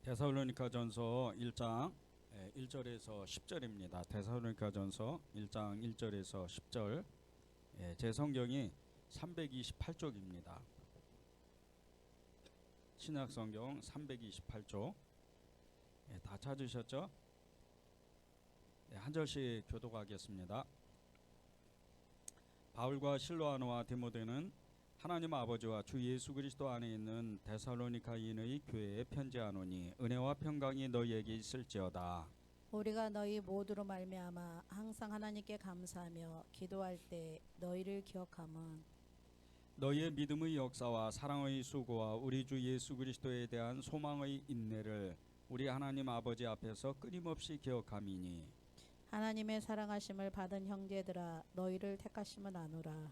데살로니가전서 1장 1절에서 10절입니다. 데살로니가전서 1장 1절에서 10절. 제 성경이 328쪽입니다. 신약성경 328쪽. 다 찾으셨죠? 한 절씩 교독하겠습니다. 바울과 실로아노와 디모데는 하나님 아버지와 주 예수 그리스도 안에 있는 데살로니가인의 교회에 편지하노니 은혜와 평강이 너희에게 있을지어다. 우리가 너희 모두로 말미암아 항상 하나님께 감사하며 기도할 때 너희를 기억함은 너희의 믿음의 역사와 사랑의 수고와 우리 주 예수 그리스도에 대한 소망의 인내를 우리 하나님 아버지 앞에서 끊임없이 기억함이니 하나님의 사랑하심을 받은 형제들아 너희를 택하심은 아노라.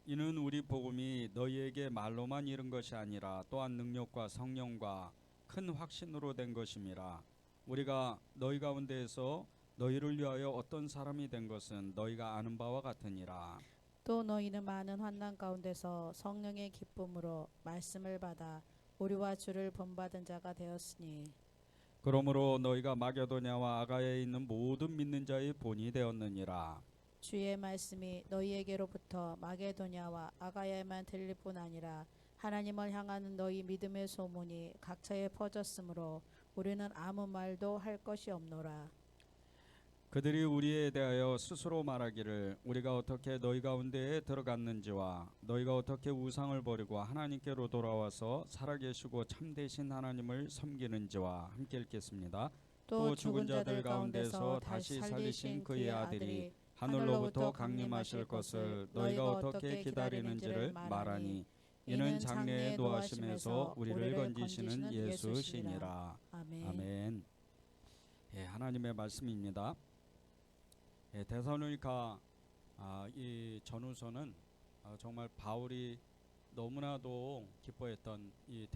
이는 우리 복음이 너희에게 말로만 이른 것이 아니라 또한 능력과 성령과 큰 확신으로 된 것임이라. 우리가 너희 가운데에서 너희를 위하여 어떤 사람이 된 것은 너희가 아는 바와 같으니라. 또 너희는 많은 환난 가운데서 성령의 기쁨으로 말씀을 받아 우리와 주를 본받은 자가 되었으니 그러므로 너희가 마게도냐와 아가야에 있는 모든 믿는 자의 본이 되었느니라. 주의 말씀이 너희에게로부터 마게도냐와 아가야에만 들릴 뿐 아니라 하나님을 향하는 너희 믿음의 소문이 각처에 퍼졌으므로 우리는 아무 말도 할 것이 없노라. 그들이 우리에 대하여 스스로 말하기를 우리가 어떻게 너희 가운데에 들어갔는지와 너희가 어떻게 우상을 버리고 하나님께로 돌아와서 살아계시고 참되신 하나님을 섬기는지와 함께 읽겠습니다. 또 죽은 자들 가운데서 다시 살리신 그의 아들이 하늘로부터 강림하실 것을 너희가 어떻게 기다리는지를 말하니 이는 장래에 노하심에서 우리를 건지시는 예수시니라. 아멘. 하나님의 말씀입니다. 데살로니가 이 전후서는 정말 바울이 너무나도 기뻐했던 이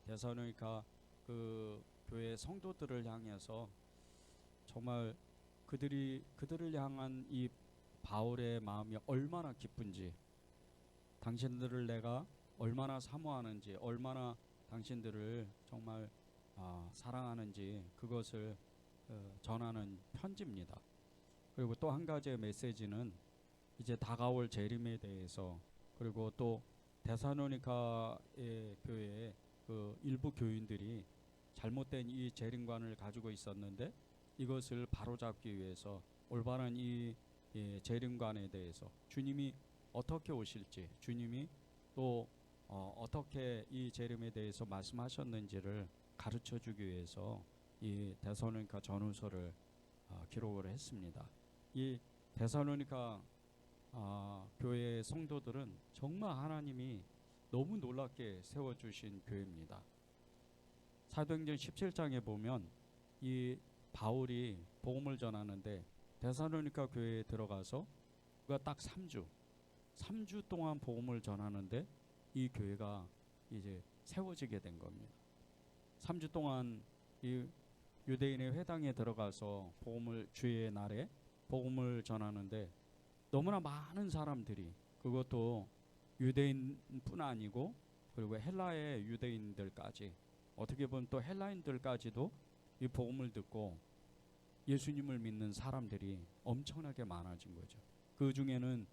데살로니가 그 교회 성도들을 향해서 정말 그들을 향한 이 바울의 마음이 얼마나 기쁜지, 당신들을 내가 얼마나 사모하는지, 얼마나 당신들을 정말 사랑하는지 그것을 전하는 편지입니다. 그리고 또 한 가지의 메시지는 이제 다가올 재림에 대해서, 그리고 또 데살로니가의 교회의 그 일부 교인들이 잘못된 이 재림관을 가지고 있었는데 이것을 바로잡기 위해서 올바른 이 재림관에 대해서 주님이 어떻게 오실지, 주님이 또 어떻게 이 재림에 대해서 말씀하셨는지를 가르쳐 주기 위해서 이 데살로니가 전후서를 기록을 했습니다. 이 데살로니가 교회의 성도들은 정말 하나님이 너무 놀랍게 세워주신 교회입니다. 사도행전 17장에 보면 이 바울이 복음을 전하는데 데살로니가 교회에 들어가서 그가 딱 3주 동안 복음을 전하는데 이 교회가 이제 세워지게 된 겁니다. 3주 동안 이 유대인의 회당에 들어가서 주의 날에 복음을 전하는데 너무나 많은 사람들이, 그것도 유대인뿐 아니고 그리고 헬라의 유대인들까지, 어떻게 보면 또 헬라인들까지도 이 복음을 듣고 예수님을 믿는 사람들이 엄청나게 많아진 거죠. 그 중에는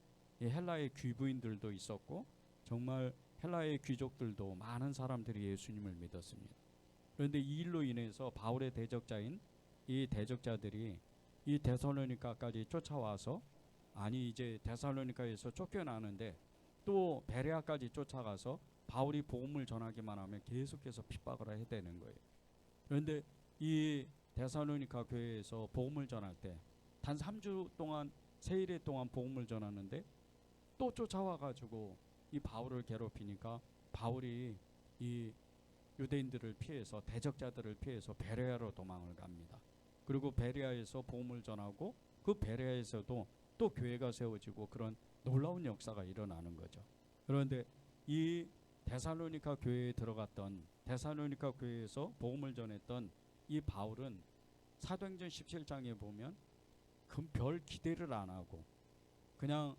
이 헬라의 귀부인들도 있었고 정말 헬라의 귀족들도 많은 사람들이 예수님을 믿었습니다. 그런데 이 일로 인해서 바울의 대적자인 이 대적자들이 이 데살로니가까지 쫓아와서, 아니 이제 데살로니가에서 쫓겨나는데 또 베레아까지 쫓아가서 바울이 복음을 전하기만 하면 계속해서 핍박을 해야 되는 거예요. 그런데 이 데살로니가 교회에서 복음을 전할 때 단 3주 동안 세일회 동안 복음을 전하는데 또 쫓아와가지고 이 바울을 괴롭히니까 바울이 이 유대인들을 피해서, 대적자들을 피해서 베레아로 도망을 갑니다. 그리고 베레아에서 복음을 전하고 그 베레아에서도 또 교회가 세워지고 그런 놀라운 역사가 일어나는 거죠. 그런데 이 데살로니가 교회에 들어갔던, 데살로니가 교회에서 복음을 전했던 이 바울은 사도행전 17장에 보면 별 기대를 안 하고 그냥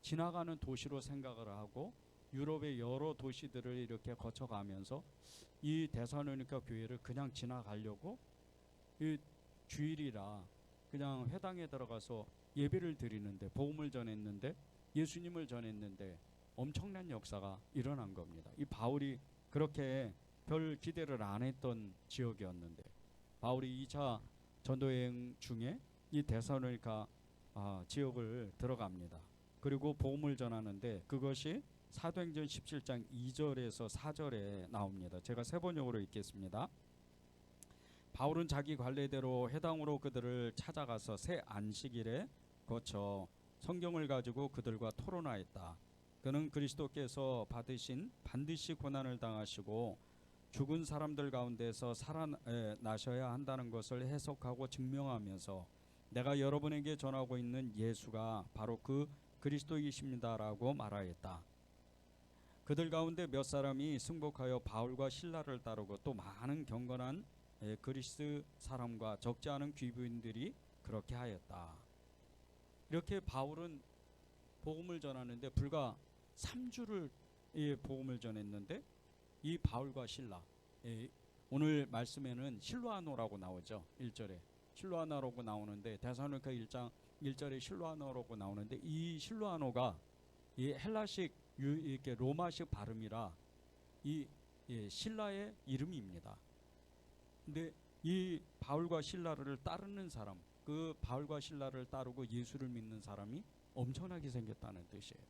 지나가는 도시로 생각을 하고 유럽의 여러 도시들을 이렇게 거쳐가면서 이 데살로니가 교회를 그냥 지나가려고 이 주일이라 그냥 회당에 들어가서 예배를 드리는데, 복음을 전했는데, 예수님을 전했는데 엄청난 역사가 일어난 겁니다. 이 바울이 그렇게 별 기대를 안 했던 지역이었는데, 바울이 2차 전도여행 중에 이 데살로니가 지역을 들어갑니다. 그리고 복음을 전하는데 그것이 사도행전 17장 2절에서 4절에 나옵니다. 제가 세 번역으로 읽겠습니다. 바울은 자기 관례대로 회당으로 그들을 찾아가서 새 안식일에 거쳐 성경을 가지고 그들과 토론하였다. 그는 그리스도께서 받으신 반드시 고난을 당하시고 죽은 사람들 가운데서 살아나셔야 한다는 것을 해석하고 증명하면서 내가 여러분에게 전하고 있는 예수가 바로 그 그리스도이십니다라고 말하였다. 그들 가운데 몇 사람이 승복하여 바울과 실라를 따르고 또 많은 경건한 그리스 사람과 적지 않은 귀부인들이 그렇게 하였다. 이렇게 바울은 복음을 전하는데 불과 3주를 복음을 전했는데 이 바울과 실라, 오늘 말씀에는 실로아노라고 나오죠. 1절에 실로아노라고 나오는데 데살로니가 1장 1절에 실로아노라고 나오는데 이 실로아노가 이 헬라식 이렇게 로마식 발음이라 이 신라의 이름입니다. 근데 이 바울과 실라를 따르는 사람, 그 바울과 실라를 따르고 예수를 믿는 사람이 엄청나게 생겼다는 뜻이에요.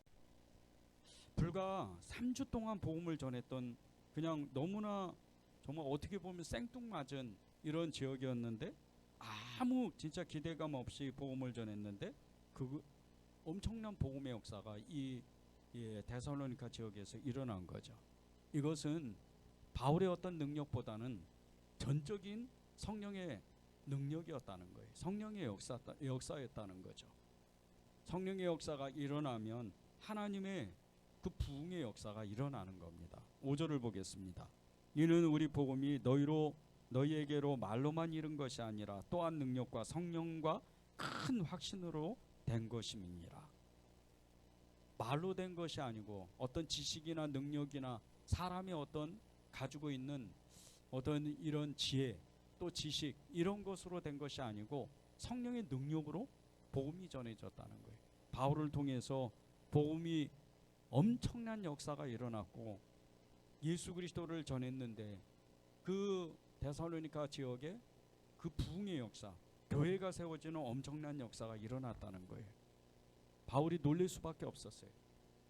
불과 3주 동안 복음을 전했던 그냥 너무나 정말 어떻게 보면 생뚱맞은 이런 지역이었는데 아무 진짜 기대감 없이 복음을 전했는데 그 엄청난 복음의 역사가 이 데살로니가 지역에서 일어난 거죠. 이것은 바울의 어떤 능력보다는 전적인 성령의 능력이었다는 거예요. 성령의 역사였다는 거죠. 성령의 역사가 일어나면 하나님의 그 부흥의 역사가 일어나는 겁니다. 5절을 보겠습니다. 이는 우리 복음이 너희에게로 말로만 이른 것이 아니라 또한 능력과 성령과 큰 확신으로 된 것임이니라. 말로 된 것이 아니고 어떤 지식이나 능력이나 사람의 어떤 가지고 있는 어떤 이런 지혜 또 지식 이런 것으로 된 것이 아니고 성령의 능력으로 복음이 전해졌다는 거예요. 바울을 통해서 복음이 엄청난 역사가 일어났고 예수 그리스도를 전했는데 그 데살로니가 지역에 그 부흥의 역사, 교회가 세워지는 엄청난 역사가 일어났다는 거예요. 바울이 놀랄 수밖에 없었어요.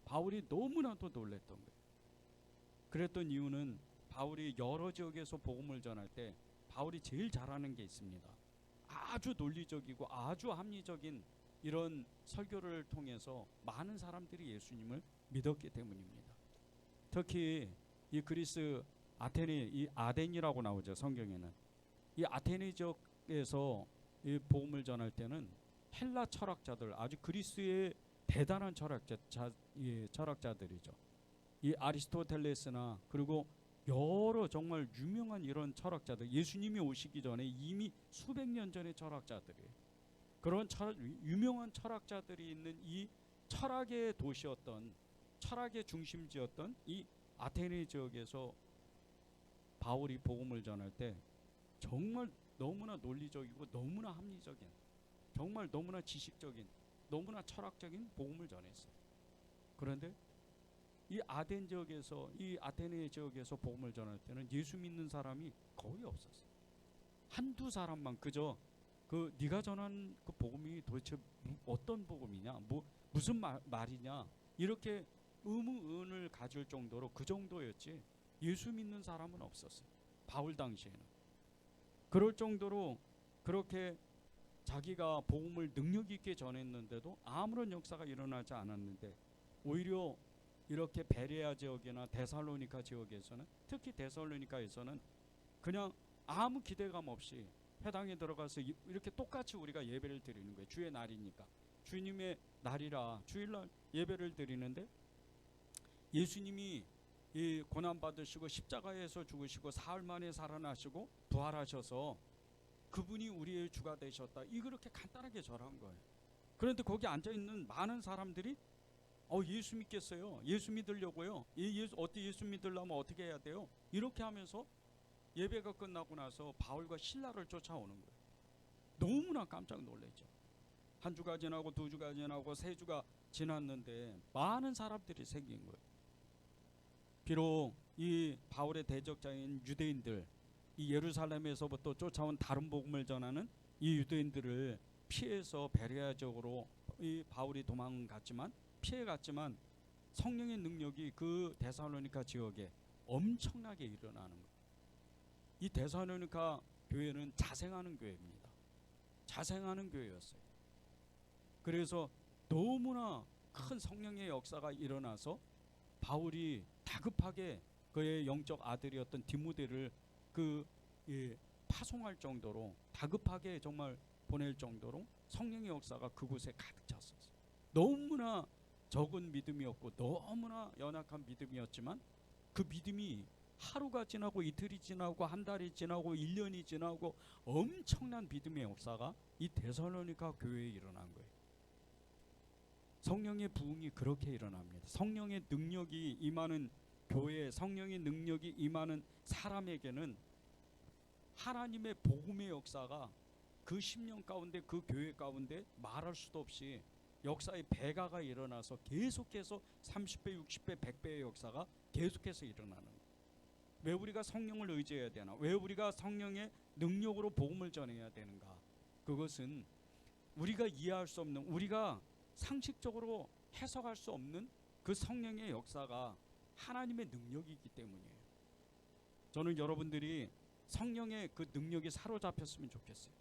바울이 너무나도 놀랬던 거예요. 그랬던 이유는 바울이 여러 지역에서 복음을 전할 때 바울이 제일 잘하는 게 있습니다. 아주 논리적이고 아주 합리적인 이런 설교를 통해서 많은 사람들이 예수님을 믿었기 때문입니다. 특히 이 그리스 아테네, 이 아덴이라고 나오죠. 성경에는. 이 아테네 지역에서 이 복음을 전할 때는 헬라 철학자들, 아주 그리스의 대단한 철학자들이죠. 이 아리스토텔레스나 그리고 여러 정말 유명한 이런 철학자들, 예수님이 오시기 전에 이미 수백 년 전의 철학자들이에요. 그런 유명한 철학자들이 있는 이 철학의 도시였던, 철학의 중심지였던 이 아테네 지역에서 바울이 복음을 전할 때 정말 너무나 논리적이고 너무나 합리적인, 정말 너무나 지식적인, 너무나 철학적인 복음을 전했어요. 그런데 이 아덴 지역에서, 이 아테네 지역에서 복음을 전할 때는 예수 믿는 사람이 거의 없었어요. 한두 사람만, 그저 그 네가 전한 그 복음이 도대체 어떤 복음이냐, 무슨 말이냐, 이렇게 의문을 가질 정도로 그 정도였지 예수 믿는 사람은 없었어요. 바울 당시에는. 그럴 정도로 그렇게 자기가 복음을 능력 있게 전했는데도 아무런 역사가 일어나지 않았는데, 오히려 이렇게 베레아 지역이나 데살로니가 지역에서는, 특히 데살로니가에서는 그냥 아무 기대감 없이 회당에 들어가서 이렇게 똑같이 우리가 예배를 드리는 거예요. 주의 날이니까, 주님의 날이라 주일날 예배를 드리는데 예수님이 이 고난 받으시고 십자가에서 죽으시고 사흘 만에 살아나시고 부활하셔서 그분이 우리의 주가 되셨다, 이 그렇게 간단하게 전한 거예요. 그런데 거기 앉아 있는 많은 사람들이 예수 믿겠어요. 예수 믿으려고요. 예수 믿으려면 어떻게 해야 돼요? 이렇게 하면서 예배가 끝나고 나서 바울과 실라를 쫓아오는 거예요. 너무나 깜짝 놀랐죠. 한 주가 지나고 두 주가 지나고 세 주가 지났는데 많은 사람들이 생긴 거예요. 비록 이 바울의 대적자인 유대인들, 이 예루살렘에서부터 쫓아온 다른 복음을 전하는 이 유대인들을 피해서 베레아적으로 이 바울이 도망갔지만 피해갔지만 성령의 능력이 그 데살로니가 지역에 엄청나게 일어나는 거예요. 이 데살로니가 교회는 자생하는 교회입니다. 자생하는 교회였어요. 그래서 너무나 큰 성령의 역사가 일어나서 바울이 다급하게 그의 영적 아들이었던 디모데를 파송할 정도로 다급하게 정말 보낼 정도로 성령의 역사가 그곳에 가득 찼었어요. 너무나 적은 믿음이었고 너무나 연약한 믿음이었지만 그 믿음이 하루가 지나고 이틀이 지나고 한 달이 지나고 1년이 지나고 엄청난 믿음의 역사가 이 데살로니가 교회에 일어난 거예요. 성령의 부흥이 그렇게 일어납니다. 성령의 능력이 임하는 교회, 성령의 능력이 임하는 사람에게는 하나님의 복음의 역사가 그 10년 가운데 그 교회 가운데 말할 수도 없이 역사의 배가가 일어나서 계속해서 30배, 60배, 100배의 역사가 계속해서 일어나는 거예요. 왜 우리가 성령을 의지해야 되나? 왜 우리가 성령의 능력으로 복음을 전해야 되는가? 그것은 우리가 이해할 수 없는, 우리가 상식적으로 해석할 수 없는 그 성령의 역사가 하나님의 능력이기 때문이에요. 저는 여러분들이 성령의 그 능력에 사로잡혔으면 좋겠어요.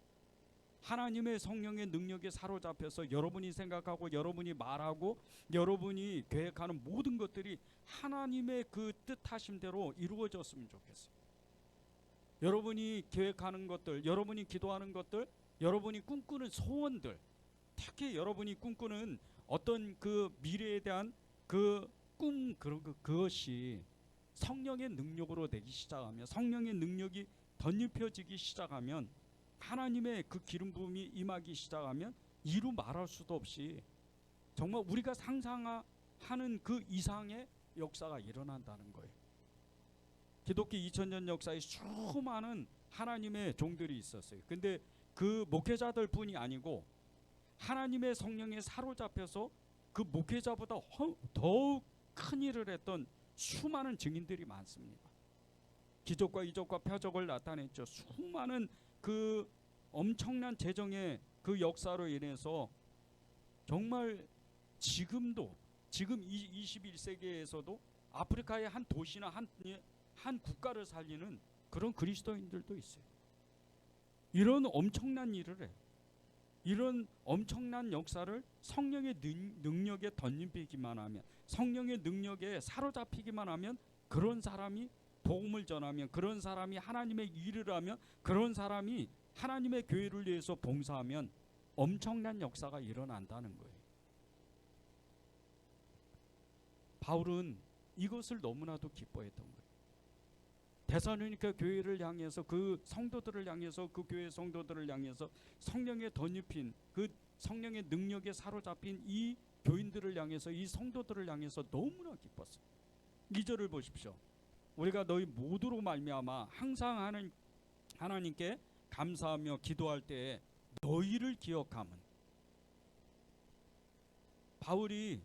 하나님의 성령의 능력에 사로잡혀서 여러분이 생각하고 여러분이 말하고 여러분이 계획하는 모든 것들이 하나님의 그 뜻하심대로 이루어졌으면 좋겠어요. 여러분이 계획하는 것들, 여러분이 기도하는 것들, 여러분이 꿈꾸는 소원들, 특히 여러분이 꿈꾸는 어떤 그 미래에 대한 그 꿈, 그것이 성령의 능력으로 되기 시작하면, 성령의 능력이 덧입혀지기 시작하면, 하나님의 그 기름 부음이 임하기 시작하면 이루 말할 수도 없이 정말 우리가 상상하는 그 이상의 역사가 일어난다는 거예요. 기독교 2000년 역사에 수많은 하나님의 종들이 있었어요. 근데 그 목회자들 뿐이 아니고 하나님의 성령에 사로잡혀서 그 목회자보다 더욱 큰 일을 했던 수많은 증인들이 많습니다. 기적과 이적과 표적을 나타냈죠. 수많은 그 엄청난 재정의 그 역사로 인해서 정말 지금 21세기에서도 아프리카의 한 도시나 한 국가를 살리는 그런 그리스도인들도 있어요. 이런 엄청난 일을 해요. 이런 엄청난 역사를 성령의 능력에 덧입히기만 하면, 성령의 능력에 사로잡히기만 하면 그런 사람이 복음을 전하면, 그런 사람이 하나님의 일을 하면, 그런 사람이 하나님의 교회를 위해서 봉사하면 엄청난 역사가 일어난다는 거예요. 바울은 이것을 너무나도 기뻐했던 거예요. 데살로니가 교회를 향해서, 그 성도들을 향해서, 그 교회 성도들을 향해서 성령에 덧입힌 그 성령의 능력에 사로잡힌 이 교인들을 향해서, 이 성도들을 향해서 너무나 기뻤어요. 2절을 보십시오. 우리가 너희 모두로 말미암아 항상 하나님께 감사하며 기도할 때에 너희를 기억함은, 바울이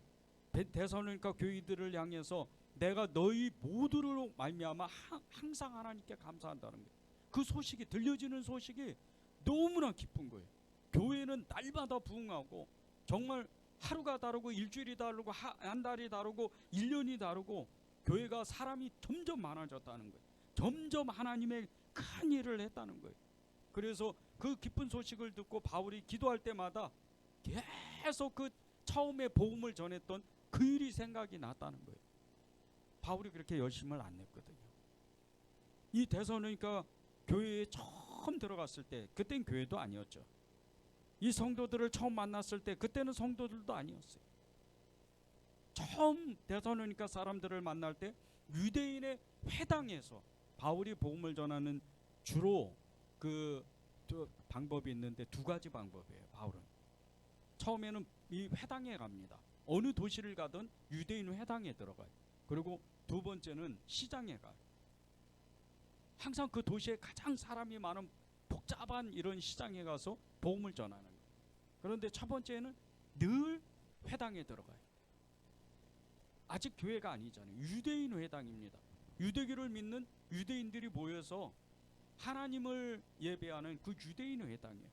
데살로니가 교회들을 향해서 내가 너희 모두로 말미암아 항상 하나님께 감사한다는 거예요. 그 소식이, 들려지는 소식이 너무나 기쁜 거예요. 교회는 날마다 부흥하고 정말 하루가 다르고 일주일이 다르고 한 달이 다르고 1년이 다르고 교회가 사람이 점점 많아졌다는 거예요. 점점 하나님의 큰 일을 했다는 거예요. 그래서 그 기쁜 소식을 듣고 바울이 기도할 때마다 계속 그 처음에 복음을 전했던 그 일이 생각이 났다는 거예요. 바울이 그렇게 열심을 안 냈거든요. 이 데살로니가 교회에 처음 들어갔을 때, 그땐 교회도 아니었죠. 이 성도들을 처음 만났을 때 그때는 성도들도 아니었어요. 처음 데살로니가 사람들을 만날 때 유대인의 회당에서 바울이 복음을 전하는 주로 그 방법이 있는데 두 가지 방법이에요. 바울은 처음에는 이 회당에 갑니다. 어느 도시를 가든 유대인 회당에 들어가요. 그리고 두 번째는 시장에 가요. 항상 그 도시에 가장 사람이 많은 복잡한 이런 시장에 가서 복음을 전하는 거예요. 그런데 첫 번째는 늘 회당에 들어가요. 아직 교회가 아니잖아요. 유대인 회당입니다. 유대교를 믿는 유대인들이 모여서 하나님을 예배하는 그 유대인 회당이에요.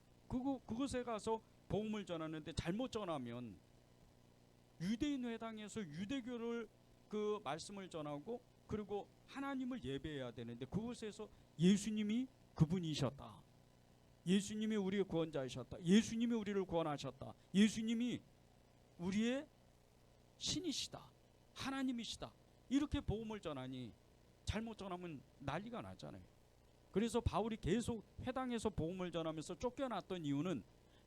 그곳에 가서 복음을 전하는데 잘못 전하면 유대인 회당에서 유대교를 그 말씀을 전하고 그리고 하나님을 예배해야 되는데 그곳에서 예수님이 그분이셨다. 예수님이 우리의 구원자이셨다. 예수님이 우리를 구원하셨다. 예수님이 우리의 신이시다. 하나님이시다. 이렇게 복음을 전하니 잘못 전하면 난리가 나잖아요. 그래서 바울이 계속 회당에서 복음을 전하면서 쫓겨났던 이유는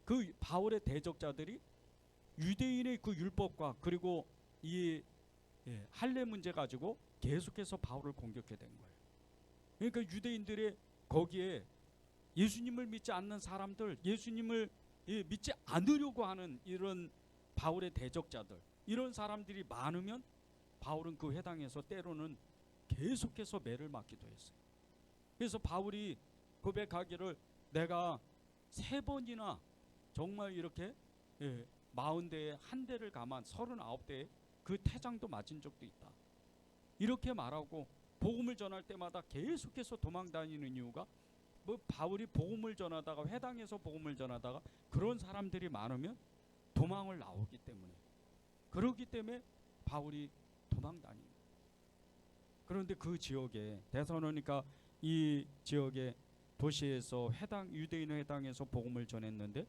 그 바울의 대적자들이 유대인의 그 율법과 그리고 이 할례 문제 가지고 계속해서 바울을 공격해 댄 거예요. 그러니까 유대인들의 거기에 예수님을 믿지 않는 사람들, 예수님을 믿지 않으려고 하는 이런 바울의 대적자들, 이런 사람들이 많으면 바울은 그 회당에서 때로는 계속해서 매를 맞기도 했어요. 그래서 바울이 고백하기를 내가 3번이나 정말 이렇게 40대에 한 대를 가만 39대에 그 태장도 맞은 적도 있다. 이렇게 말하고 복음을 전할 때마다 계속해서 도망다니는 이유가 뭐 바울이 복음을 전하다가 회당에서 복음을 전하다가 그런 사람들이 많으면 도망을 나오기 때문에 그렇기 때문에 바울이 도망다닙니다. 그런데 그 지역에 데살로니가 이 지역의 도시에서 회당 유대인 회당에서 복음을 전했는데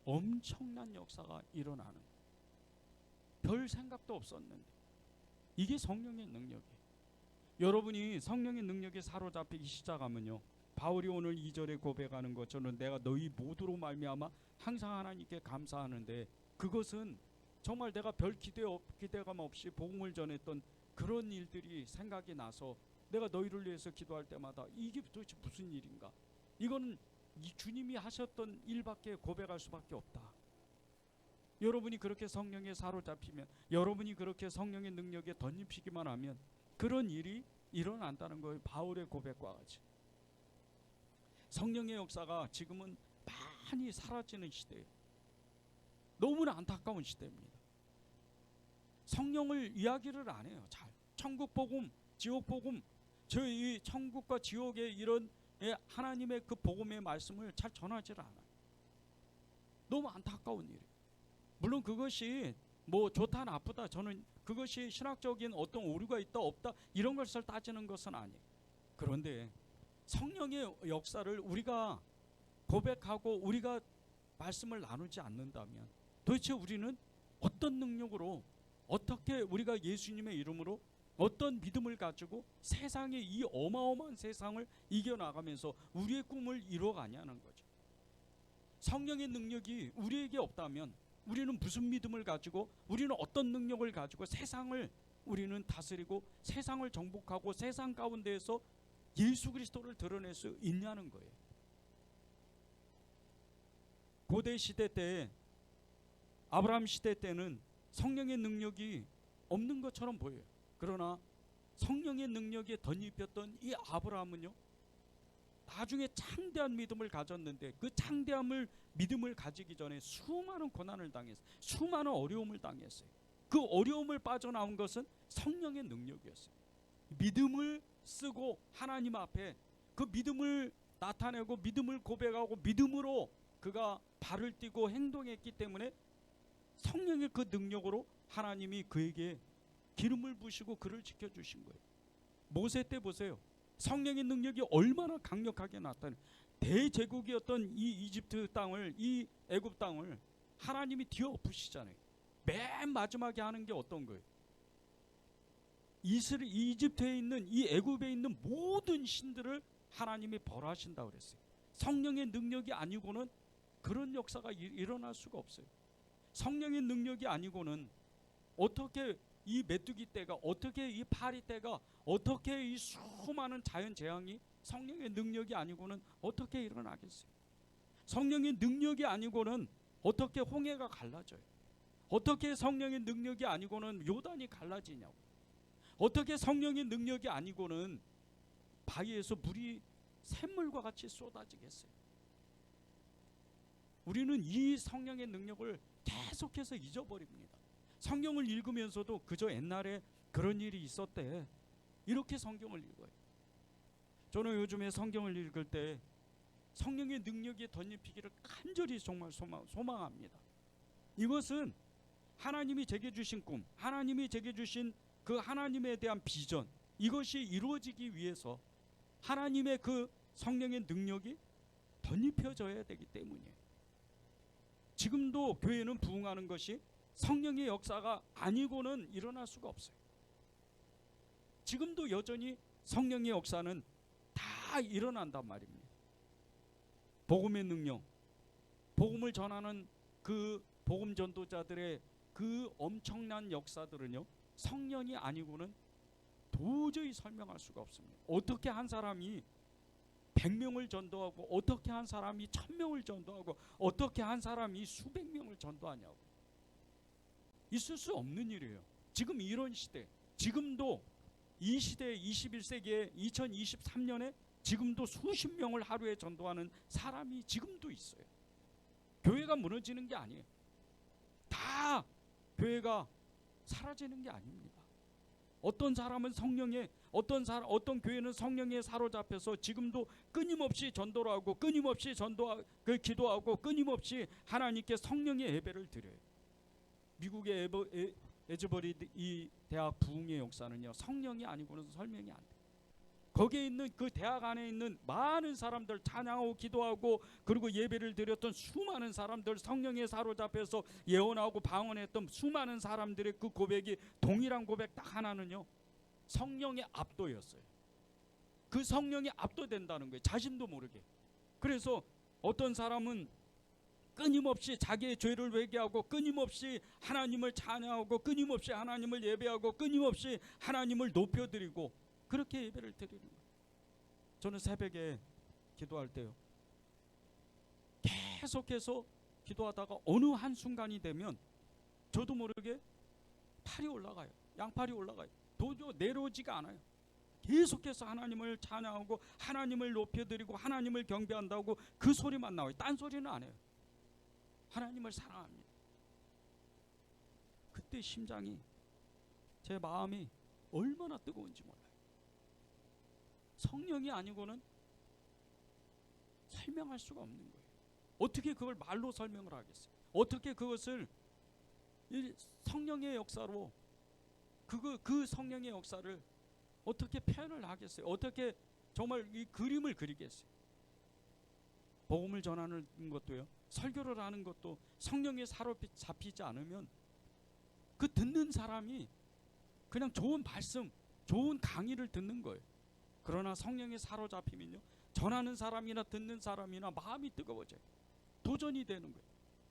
엄청난 역사가 일어나는 거예요. 별 생각도 없었는데 이게 성령의 능력이에요. 여러분이 성령의 능력에 사로잡히기 시작하면요, 바울이 오늘 2절에 고백하는 것처럼 내가 너희 모두로 말미암아 항상 하나님께 감사하는데 그것은 정말 내가 별 기대감 없이 복음을 전했던 그런 일들이 생각이 나서 내가 너희를 위해서 기도할 때마다 이게 도대체 무슨 일인가? 이거는 이 주님이 하셨던 일밖에 고백할 수밖에 없다. 여러분이 그렇게 성령에 사로잡히면, 여러분이 그렇게 성령의 능력에 덧입히기만 하면 그런 일이 일어난다는 거예요. 바울의 고백과 같이. 성령의 역사가 지금은 많이 사라지는 시대예요. 너무나 안타까운 시대입니다. 성령을 이야기를 안 해요. 잘. 천국 복음, 지옥 복음, 저희 천국과 지옥의 이런 하나님의 그 복음의 말씀을 잘 전하지 않아요. 너무 안타까운 일이에요. 물론 그것이 뭐 좋다 나쁘다, 저는 그것이 신학적인 어떤 오류가 있다 없다 이런 것을 따지는 것은 아니에요. 그런데 성령의 역사를 우리가 고백하고 우리가 말씀을 나누지 않는다면 도대체 우리는 어떤 능력으로, 어떻게 우리가 예수님의 이름으로 어떤 믿음을 가지고 세상의 이 어마어마한 세상을 이겨나가면서 우리의 꿈을 이루어가냐는 거죠. 성령의 능력이 우리에게 없다면 우리는 무슨 믿음을 가지고, 우리는 어떤 능력을 가지고 세상을 우리는 다스리고 세상을 정복하고 세상 가운데에서 예수 그리스도를 드러낼 수 있냐는 거예요. 고대 시대 때, 아브라함 시대 때는 성령의 능력이 없는 것처럼 보여요. 그러나 성령의 능력에 덧입혔던 이 아브라함은요, 나중에 창대한 믿음을 가졌는데 그 창대함을 믿음을 가지기 전에 수많은 고난을 당했어요. 수많은 어려움을 당했어요. 그 어려움을 빠져나온 것은 성령의 능력이었어요. 믿음을 쓰고 하나님 앞에 그 믿음을 나타내고 믿음을 고백하고 믿음으로 그가 발을 띄고 행동했기 때문에 성령의 그 능력으로 하나님이 그에게 기름을 부으시고 그를 지켜주신 거예요. 모세 때 보세요. 성령의 능력이 얼마나 강력하게 나타나요. 대제국이었던 이 이집트 땅을, 이 애굽 땅을 하나님이 뒤엎으시잖아요. 맨 마지막에 하는 게 어떤 거예요? 이집트에 있는, 이 애굽에 있는 모든 신들을 하나님이 벌하신다고 그랬어요. 성령의 능력이 아니고는 그런 역사가 일어날 수가 없어요. 성령의 능력이 아니고는 어떻게 이 메뚜기 떼가, 어떻게 이 파리 떼가, 어떻게 이 수많은 자연 재앙이 성령의 능력이 아니고는 어떻게 일어나겠어요? 성령의 능력이 아니고는 어떻게 홍해가 갈라져요? 어떻게 성령의 능력이 아니고는 요단이 갈라지냐고. 어떻게 성령의 능력이 아니고는 바위에서 물이 샘물과 같이 쏟아지겠어요. 우리는 이 성령의 능력을 계속해서 잊어버립니다. 성경을 읽으면서도 그저 옛날에 그런 일이 있었대, 이렇게 성경을 읽어요. 저는 요즘에 성경을 읽을 때 성령의 능력이 덧입히기를 간절히 정말 소망합니다. 이것은 하나님이 제게 주신 꿈, 하나님이 제게 주신 그 하나님에 대한 비전, 이것이 이루어지기 위해서 하나님의 그 성령의 능력이 덧입혀져야 되기 때문이에요. 지금도 교회는 부흥하는 것이 성령의 역사가 아니고는 일어날 수가 없어요. 지금도 여전히 성령의 역사는 다 일어난단 말입니다. 복음의 능력, 복음을 전하는 그 복음 전도자들의 그 엄청난 역사들은요, 성령이 아니고는 도저히 설명할 수가 없습니다. 어떻게 한 사람이 100명을 전도하고, 어떻게 한 사람이 1000명을 전도하고, 어떻게 한 사람이 수백 명을 전도하냐고. 있을 수 없는 일이에요. 지금 이런 시대, 지금도 이 시대 21세기에 2023년에 지금도 수십 명을 하루에 전도하는 사람이 지금도 있어요. 교회가 무너지는 게 아니에요. 다 교회가 사라지는 게 아닙니다. 어떤 사람은 성령에, 어떤 교회는 성령에 사로잡혀서 지금도 끊임없이 전도를 하고, 끊임없이 기도하고, 끊임없이 하나님께 성령의 예배를 드려요. 미국의 에즈버리 이 대학 부흥의 역사는요, 성령이 아니고는 설명이 안 돼요. 거기에 있는 그 대학 안에 있는 많은 사람들, 찬양하고 기도하고 그리고 예배를 드렸던 수많은 사람들, 성령에 사로잡혀서 예언하고 방언했던 수많은 사람들의 그 고백이 동일한 고백 딱 하나는요, 성령의 압도였어요. 그 성령이 압도된다는 거예요, 자신도 모르게. 그래서 어떤 사람은 끊임없이 자기의 죄를 회개하고, 끊임없이 하나님을 찬양하고, 끊임없이 하나님을 예배하고, 끊임없이 하나님을 높여드리고, 그렇게 예배를 드리는 거예요. 저는 새벽에 기도할 때요, 계속해서 기도하다가 어느 한순간이 되면 저도 모르게 팔이 올라가요. 양팔이 올라가요. 도저히 내려오지가 않아요. 계속해서 하나님을 찬양하고 하나님을 높여드리고 하나님을 경배한다고 그 소리만 나와요. 딴 소리는 안 해요. 하나님을 사랑합니다. 그때 심장이, 제 마음이 얼마나 뜨거운지 몰라요. 성령이 아니고는 설명할 수가 없는 거예요. 어떻게 그걸 말로 설명을 하겠어요? 어떻게 그것을 성령의 역사로, 그 성령의 역사를 어떻게 표현을 하겠어요? 어떻게 정말 이 그림을 그리겠어요? 복음을 전하는 것도요, 설교를 하는 것도 성령에 사로잡히지 않으면 그 듣는 사람이 그냥 좋은 말씀, 좋은 강의를 듣는 거예요. 그러나 성령에 사로잡히면요, 전하는 사람이나 듣는 사람이나 마음이 뜨거워져요. 도전이 되는 거예요.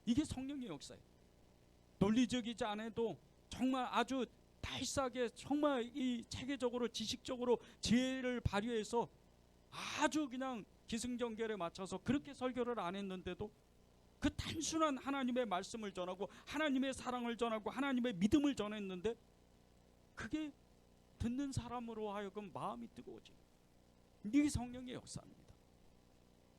이게 성령의 역사예요. 논리적이지 않아도 정말 아주 달싸게, 정말 이 체계적으로 지식적으로 지혜를 발휘해서 아주 그냥 기승전결에 맞춰서 그렇게 설교를 안 했는데도 그 단순한 하나님의 말씀을 전하고 하나님의 사랑을 전하고 하나님의 믿음을 전했는데 그게 듣는 사람으로 하여금 마음이 뜨거워져요. 이게 성령의 역사입니다.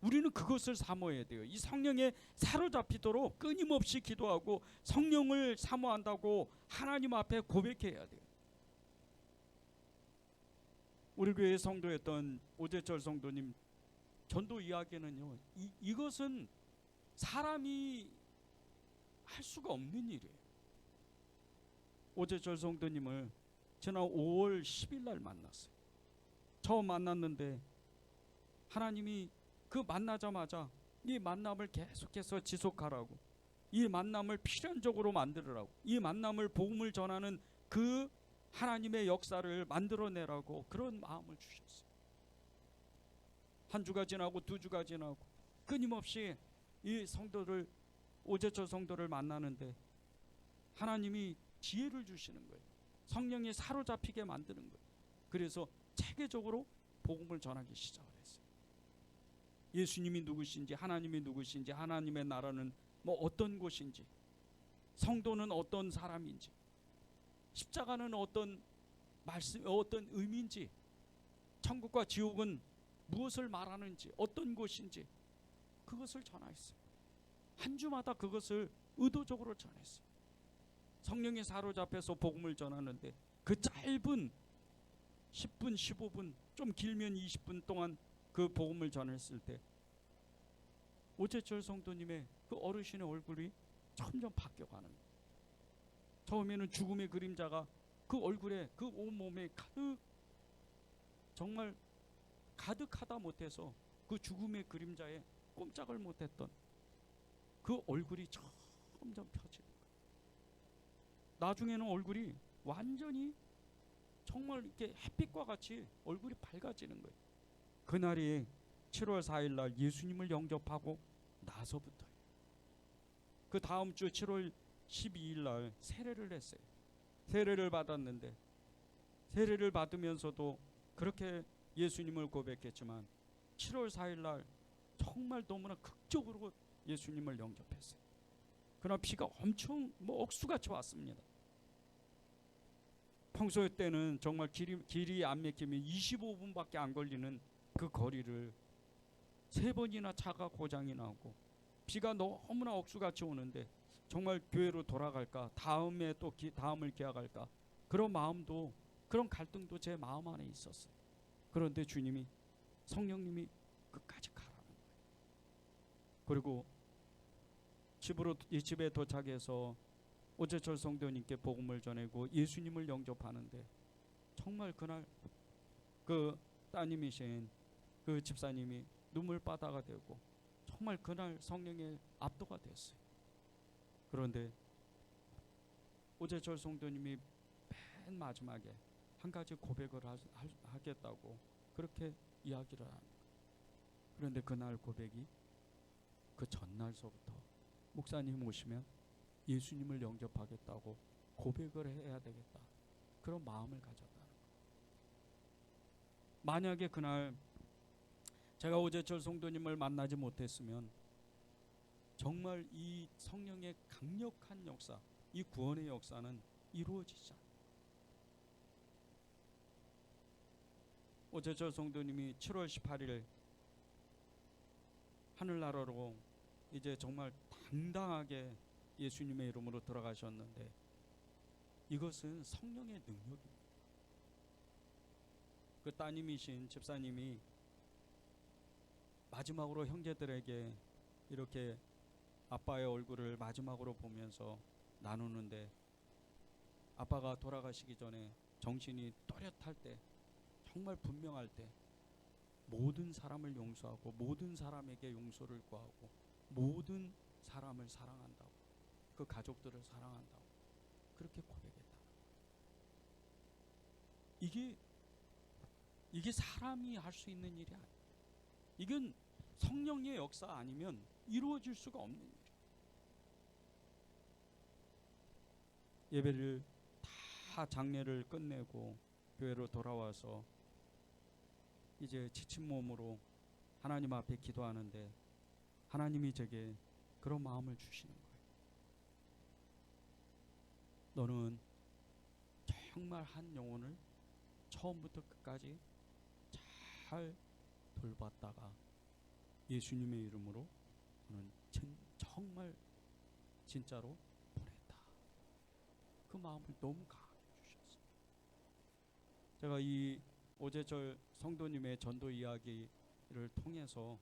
우리는 그것을 사모해야 돼요. 이 성령에 사로잡히도록 끊임없이 기도하고 성령을 사모한다고 하나님 앞에 고백해야 돼요. 우리 교회 성도였던 오재철 성도님 전도 이야기는요, 이것은 사람이 할 수가 없는 일이에요. 오재철 성도님을 지난 5월 10일 날 만났어요. 처음 만났는데 하나님이 그 만나자마자 이 만남을 계속해서 지속하라고, 이 만남을 필연적으로 만들으라고, 이 만남을 복음을 전하는 그 하나님의 역사를 만들어내라고 그런 마음을 주셨어요. 한 주가 지나고 두 주가 지나고 끊임없이 이 성도를, 오재철 성도를 만나는데 하나님이 지혜를 주시는 거예요. 성령에 사로잡히게 만드는 거예요. 그래서 체계적으로 복음을 전하기 시작을 했어요. 예수님이 누구신지, 하나님이 누구신지, 하나님의 나라는 뭐 어떤 곳인지, 성도는 어떤 사람인지, 십자가는 어떤 말씀, 어떤 의미인지, 천국과 지옥은 무엇을 말하는지, 어떤 곳인지 그것을 전하였어요. 한 주마다 그것을 의도적으로 전했어요. 성령에 사로잡혀서 복음을 전하는데 그 짧은 10분, 15분, 좀 길면 20분 동안 그 복음을 전했을 때 오재철 성도님의 그 어르신의 얼굴이 점점 바뀌어가는 거예요. 처음에는 죽음의 그림자가 그 얼굴에, 그 온몸에 가득, 정말 가득하다 못해서 그 죽음의 그림자에 꼼짝을 못했던 그 얼굴이 점점 펴지는 거예요. 나중에는 얼굴이 완전히 정말 이렇게 햇빛과 같이 얼굴이 밝아지는 거예요. 그날이 7월 4일 날 예수님을 영접하고 나서부터예요. 그 다음 주 7월 12일 날 세례를 했어요. 세례를 받았는데, 세례를 받으면서도 그렇게 예수님을 고백했지만 7월 4일 날 정말 너무나 극적으로 예수님을 영접했어요. 그러나 비가 엄청 억수같이 왔습니다. 평소 때는 정말 길이 안 막히면 25분밖에 안 걸리는 그 거리를 3번이나 차가 고장이 나고 비가 너무나 억수같이 오는데 정말 교회로 돌아갈까, 다음에 또 다음을 기약할까, 그런 마음도, 그런 갈등도 제 마음 안에 있었어요. 그런데 주님이, 성령님이 끝까지 가라는 거예요. 그리고 이 집에 도착해서 오재철 성도님께 복음을 전하고 예수님을 영접하는데 정말 그날 그 따님이신 그 집사님이 눈물바다가 되고 정말 그날 성령의 압도가 됐어요. 그런데 오재철 성도님이 맨 마지막에 한 가지 고백을 하겠다고 그렇게 이야기를 합니다. 그런데 그날 고백이 그 전날서부터 목사님 오시면 예수님을 영접하겠다고 고백을 해야 되겠다, 그런 마음을 가졌다는 거예요. 만약에 그날 제가 오재철 성도님을 만나지 못했으면 정말 이 성령의 강력한 역사, 이 구원의 역사는 이루어지지 않아요. 오재철 성도님이 7월 18일 하늘나라로 이제 정말 당당하게 예수님의 이름으로 들어가셨는데 이것은 성령의 능력입니다. 그 따님이신 집사님이 마지막으로 형제들에게 이렇게 아빠의 얼굴을 마지막으로 보면서 나누는데, 아빠가 돌아가시기 전에 정신이 또렷할 때, 정말 분명할 때 모든 사람을 용서하고 모든 사람에게 용서를 구하고 모든 사람을 사랑한다고, 그 가족들을 사랑한다고 그렇게 고백했다. 이게 사람이 할 수 있는 일이 아니에요. 이건 성령의 역사 아니면 이루어질 수가 없는 일이에요. 예배를 다 장례를 끝내고 교회로 돌아와서 이제 지친 몸으로 하나님 앞에 기도하는데 하나님이 제게 그런 마음을 주시는 거예요. 너는 정말 한 영혼을 처음부터 끝까지 잘 돌봤다가 예수님의 이름으로 너는 정말 진짜로 보냈다. 그 마음을 너무 강하게 주셨어요. 제가 이 오재철 성도님의 전도 이야기를 통해서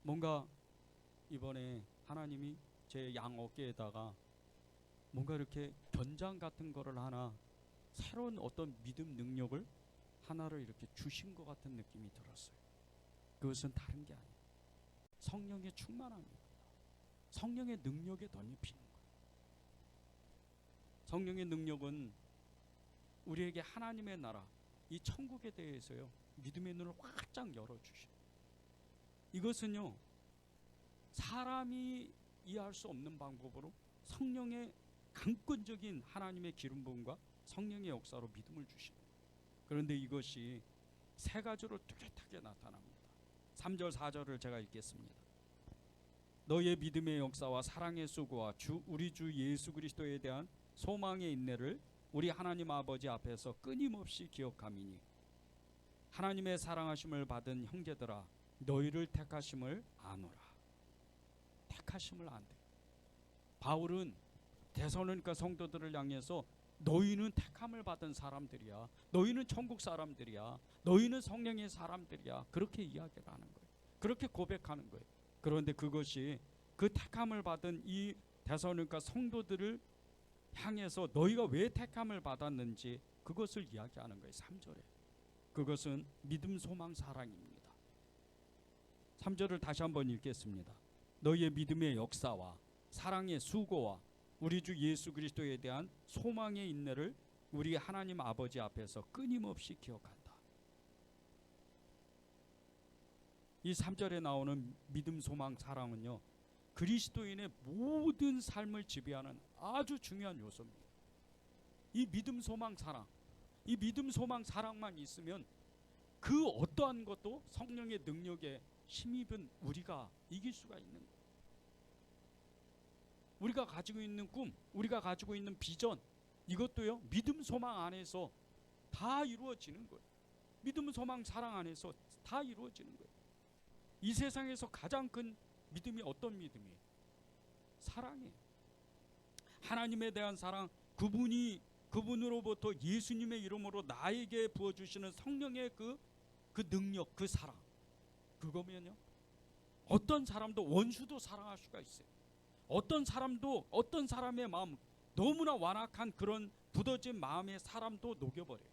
뭔가 이번에 하나님이 제 양 어깨에다가 뭔가 이렇게 견장 같은 거를 하나, 새로운 어떤 믿음 능력을 하나를 이렇게 주신 것 같은 느낌이 들었어요. 그것은 다른 게 아니에요. 성령의 충만함입니다. 성령의 능력에 덧입히는 거예요. 성령의 능력은 우리에게 하나님의 나라, 이 천국에 대해서요, 믿음의 눈을 활짝 열어주셔요. 이것은요, 사람이 이해할 수 없는 방법으로 성령의 강권적인 하나님의 기름 부음과 성령의 역사로 믿음을 주십니다. 그런데 이것이 세 가지로 뚜렷하게 나타납니다. 3절 4절을 제가 읽겠습니다. 너희의 믿음의 역사와 사랑의 수고와 우리 주 예수 그리스도에 대한 소망의 인내를 우리 하나님 아버지 앞에서 끊임없이 기억함이니 하나님의 사랑하심을 받은 형제들아 너희를 택하심을 아노라. 택하심을 안대. 바울은 데살로니가 성도들을 향해서 너희는 택함을 받은 사람들이야. 너희는 천국 사람들이야. 너희는 성령의 사람들이야. 그렇게 이야기를 하는 거예요. 그렇게 고백하는 거예요. 그런데 그것이 그 택함을 받은 이 데살로니가 성도들을 향해서 너희가 왜 택함을 받았는지 그것을 이야기하는 거예요. 3절에. 그것은 믿음, 소망, 사랑입니다. 3절을 다시 한번 읽겠습니다. 너희의 믿음의 역사와 사랑의 수고와 우리 주 예수 그리스도에 대한 소망의 인내를 우리 하나님 아버지 앞에서 끊임없이 기억한다. 이 3절에 나오는 믿음, 소망, 사랑은요, 그리스도인의 모든 삶을 지배하는 아주 중요한 요소입니다. 이 믿음, 소망, 사랑, 이 믿음, 소망, 사랑만 있으면 그 어떠한 것도 성령의 능력에 힘입은 우리가 이길 수가 있는 거예요. 우리가 가지고 있는 꿈, 우리가 가지고 있는 비전, 이것도요 믿음, 소망 안에서 다 이루어지는 거예요. 믿음, 소망, 사랑 안에서 다 이루어지는 거예요. 이 세상에서 가장 큰 믿음이 어떤 믿음이에요? 사랑이에요. 하나님에 대한 사랑, 그분으로부터 예수님의 이름으로 나에게 부어주시는 성령의 그 능력, 그 사랑, 그거면요 어떤 사람도, 원수도 사랑할 수가 있어요. 어떤 사람도, 어떤 사람의 마음, 너무나 완악한 그런 굳어진 마음의 사람도 녹여버려요.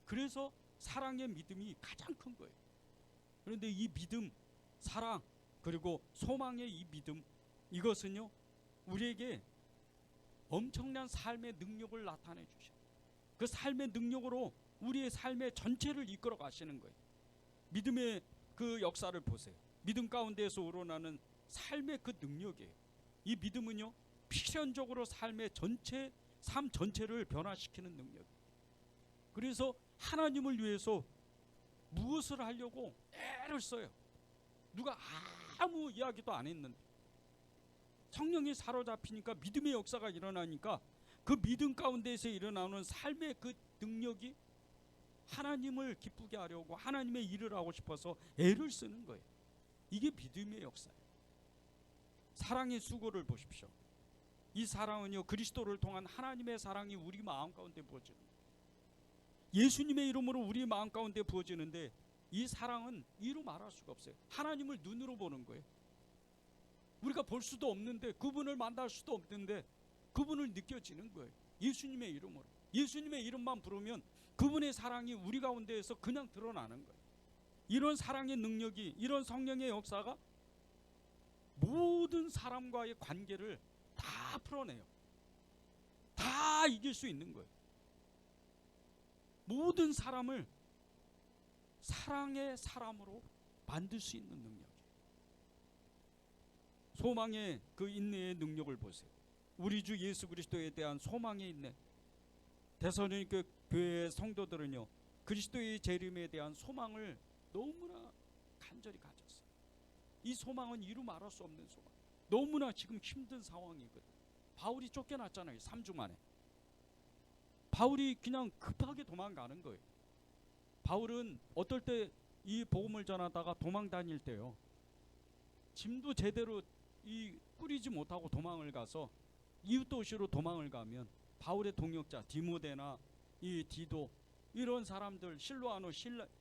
그래서 사랑의 믿음이 가장 큰 거예요. 그런데 이 믿음, 사랑, 그리고 소망의 이 믿음, 이것은요 우리에게 엄청난 삶의 능력을 나타내 주셔요. 그 삶의 능력으로 우리의 삶의 전체를 이끌어 가시는 거예요. 믿음의 그 역사를 보세요. 믿음 가운데에서 우러나는 삶의 그 능력이에요. 이 믿음은요 필연적으로 삶의 전체, 삶 전체를 변화시키는 능력이에요. 그래서 하나님을 위해서 무엇을 하려고 애를 써요. 누가 아무 이야기도 안 했는데 성령이 사로잡히니까, 믿음의 역사가 일어나니까 그 믿음 가운데에서 일어나는 삶의 그 능력이 하나님을 기쁘게 하려고, 하나님의 일을 하고 싶어서 애를 쓰는 거예요. 이게 믿음의 역사예요. 사랑의 수고를 보십시오. 이 사랑은요 그리스도를 통한 하나님의 사랑이 우리 마음 가운데 부어지는 거예요. 예수님의 이름으로 우리 마음 가운데 부어지는데 이 사랑은 이루 말할 수가 없어요. 하나님을 눈으로 보는 거예요. 우리가 볼 수도 없는데, 그분을 만날 수도 없는데 그분을 느껴지는 거예요. 예수님의 이름으로. 예수님의 이름만 부르면 그분의 사랑이 우리 가운데에서 그냥 드러나는 거예요. 이런 사랑의 능력이, 이런 성령의 역사가 모든 사람과의 관계를 다 풀어내요. 다 이길 수 있는 거예요. 모든 사람을 사랑의 사람으로 만들 수 있는 능력이에요. 소망의 그 인내의 능력을 보세요. 우리 주 예수 그리스도에 대한 소망의 인내. 데살로니가 교회의 성도들은요 그리스도의 재림에 대한 소망을 너무나 간절히 가졌어요. 이 소망은 이루 말할 수 없는 소망. 너무나 지금 힘든 상황이거든. 바울이 쫓겨났잖아요. 3주 만에. 바울이 그냥 급하게 도망가는 거예요. 바울은 어떨 때 이 복음을 전하다가 도망 다닐 때요 짐도 제대로 꾸리지 못하고 도망을 가서 이웃 도시로 도망을 가면 바울의 동역자 디모데나 이 디도, 이런 사람들, 실로아노,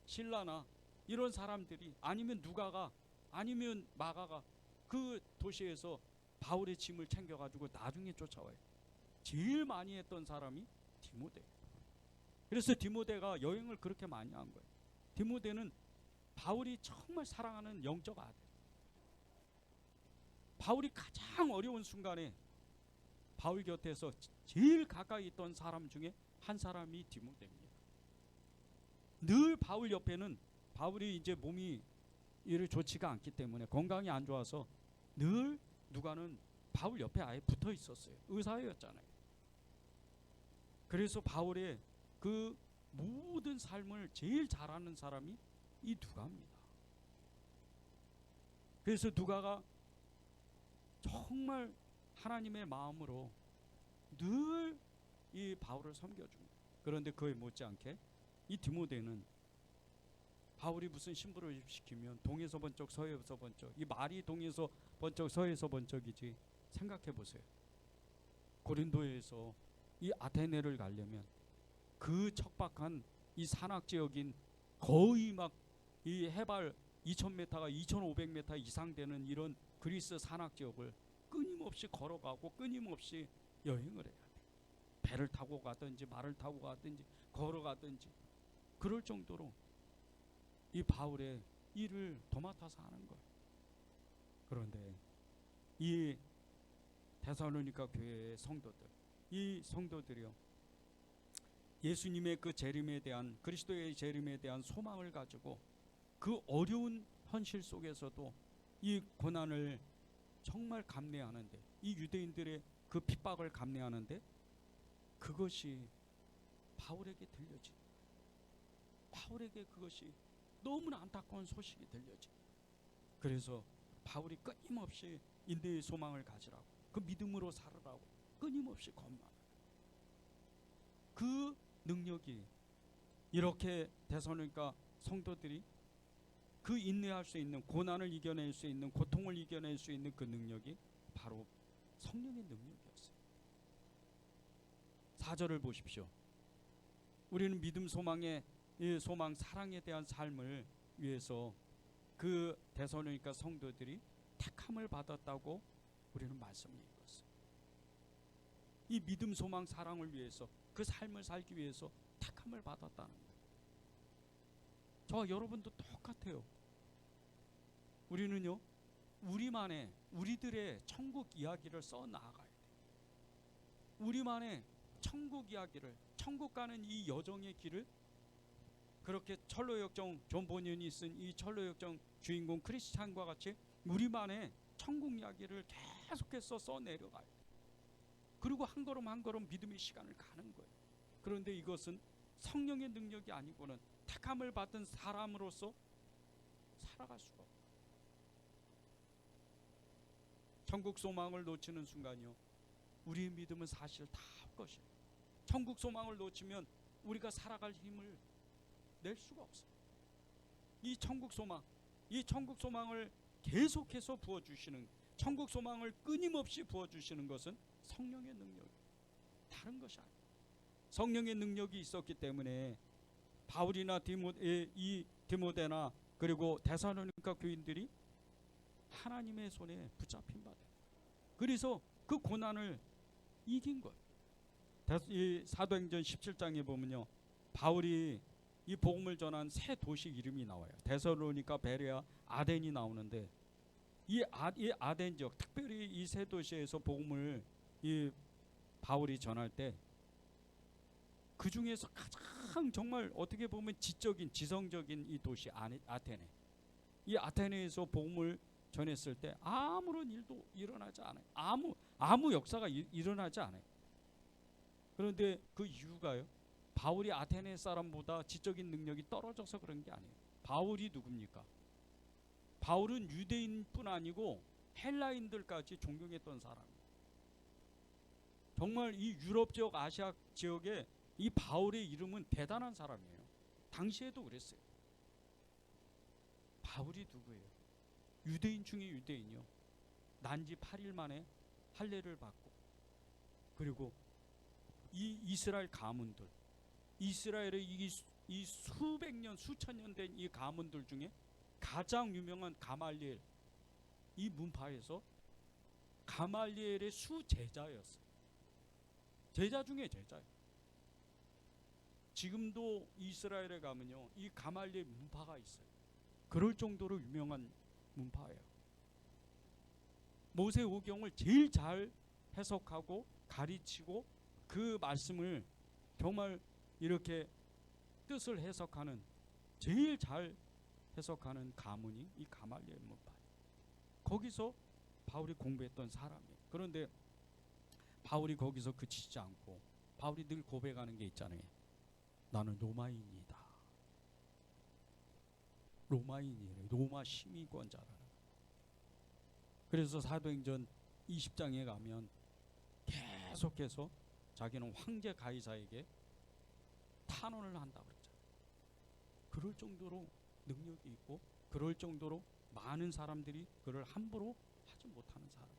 실라나, 이런 사람들이, 아니면 누가가, 아니면 마가가 그 도시에서 바울의 짐을 챙겨가지고 나중에 쫓아와요. 제일 많이 했던 사람이 디모데. 그래서 디모데가 여행을 그렇게 많이 한 거예요. 디모데는 바울이 정말 사랑하는 영적 아들. 바울이 가장 어려운 순간에 바울 곁에서 제일 가까이 있던 사람 중에 한 사람이 디모데입니다. 늘 바울 옆에는, 바울이 이제 몸이 이렇게 좋지가 않기 때문에, 건강이 안 좋아서 늘 누가는 바울 옆에 아예 붙어 있었어요. 의사였잖아요. 그래서 바울의 그 모든 삶을 제일 잘하는 사람이 이 누가입니다. 그래서 누가가 정말 하나님의 마음으로 늘 이 바울을 섬겨줍니다. 그런데 그에 못지않게 이 디모데는 바울이 무슨 신부를 시키면 동에서 번쩍 서에서 번쩍, 이 말이 동에서 번쩍 서에서 번쩍이지. 생각해 보세요. 고린도에서 이 아테네를 가려면 그 척박한 이 산악지역인 거의 막 이 해발 2000m가 2500m 이상 되는 이런 그리스 산악지역을 끊임없이 걸어가고 끊임없이 여행을 해야 돼. 배를 타고 가든지 말을 타고 가든지 걸어가든지 그럴 정도로 이 바울의 일을 도맡아서 하는 거예요. 그런데 이 데살로니가 교회의 성도들, 이 성도들이요, 예수님의 그 재림에 대한, 그리스도의 재림에 대한 소망을 가지고 그 어려운 현실 속에서도 이 고난을 정말 감내하는데, 이 유대인들의 그 핍박을 감내하는데 그것이 바울에게 들려지. 바울에게 그것이 너무나 안타까운 소식이 들려지. 그래서 바울이 끊임없이 인내의 소망을 가지라고, 그 믿음으로 살으라고 끊임없이 권면하는 그 능력이, 이렇게 데살로니가 성도들이 그 인내할 수 있는, 고난을 이겨낼 수 있는, 고통을 이겨낼 수 있는 그 능력이 바로 성령의 능력이었어요. 4절을 보십시오. 우리는 믿음, 소망의 소망, 사랑에 대한 삶을 위해서 그 데살로니가 성도들이 택함을 받았다고 우리는 말씀을 읽었어요. 이 믿음, 소망, 사랑을 위해서, 그 삶을 살기 위해서 택함을 받았다는 거예요. 저와 여러분도 똑같아요. 우리는요, 우리만의, 우리들의 천국 이야기를 써 나가야 돼요. 우리만의 천국 이야기를, 천국 가는 이 여정의 길을, 그렇게 철로역정 존 보니언이 쓴 이 철로역정 주인공 크리스찬과 같이 우리만의 천국 이야기를 계속해서 써 내려가야 돼요. 그리고 한 걸음 한 걸음 믿음의 시간을 가는 거예요. 그런데 이것은 성령의 능력이 아니고는 택함을 받은 사람으로서 살아갈 수가 없어요. 천국 소망을 놓치는 순간이요, 우리의 믿음은 사실 다 헛것이에요. 천국 소망을 놓치면 우리가 살아갈 힘을 낼 수가 없어요. 이 천국 소망, 이 천국 소망을 계속해서 부어주시는, 천국 소망을 끊임없이 부어주시는 것은 성령의 능력이에요. 다른 것이 아니에요. 성령의 능력이 있었기 때문에 바울이나 디모데나 그리고 데살로니가 교인들이 하나님의 손에 붙잡힌 바 돼요. 그래서 그 고난을 이긴 거예요. 이 사도행전 17장에 보면요, 바울이 이 복음을 전한 세 도시 이름이 나와요. 데살로니가, 베레아, 아덴이 나오는데 이 아덴 지역, 특별히 이 세 도시에서 복음을 이 바울이 전할 때 그 중에서 가장 정말 어떻게 보면 지적인, 지성적인 이 도시 아테네. 이 아테네에서 복음을 전했을 때 아무런 일도 일어나지 않아요. 아무 역사가 일어나지 않아요. 그런데 그 이유가요, 바울이 아테네 사람보다 지적인 능력이 떨어져서 그런 게 아니에요. 바울이 누굽니까? 바울은 유대인뿐 아니고 헬라인들까지 존경했던 사람이에요. 정말 이 유럽 지역, 아시아 지역에 이 바울의 이름은 대단한 사람이에요. 당시에도 그랬어요. 바울이 누구예요? 유대인 중에 유대인이요. 난지 8일 만에 할례를 받고, 그리고 이 이스라엘 가문들, 이스라엘의 이 수백 년, 수천 년 된 이 가문들 중에 가장 유명한 가말리엘, 이 문파에서 가말리엘의 수제자였어요. 제자 중에 제자예요. 지금도 이스라엘에 가면요, 이 가말리엘 문파가 있어요. 그럴 정도로 유명한 문파예요. 모세오경을 제일 잘 해석하고 가르치고 그 말씀을 정말 이렇게 뜻을 해석하는, 제일 잘 해석하는 가문이 이 가말리엘 문파예요. 거기서 바울이 공부했던 사람이에요. 그런데 바울이 거기서 그치지 않고 바울이 늘 고백하는 게 있잖아요. 나는 로마인이다. 로마인이에요. 로마 시민권자라는. 그래서 사도행전 20장에 가면 계속해서 자기는 황제 가이사에게 탄원을 한다고 그랬죠. 그럴 정도로 능력이 있고 그럴 정도로 많은 사람들이 그를 함부로 하지 못하는 사람이었어요.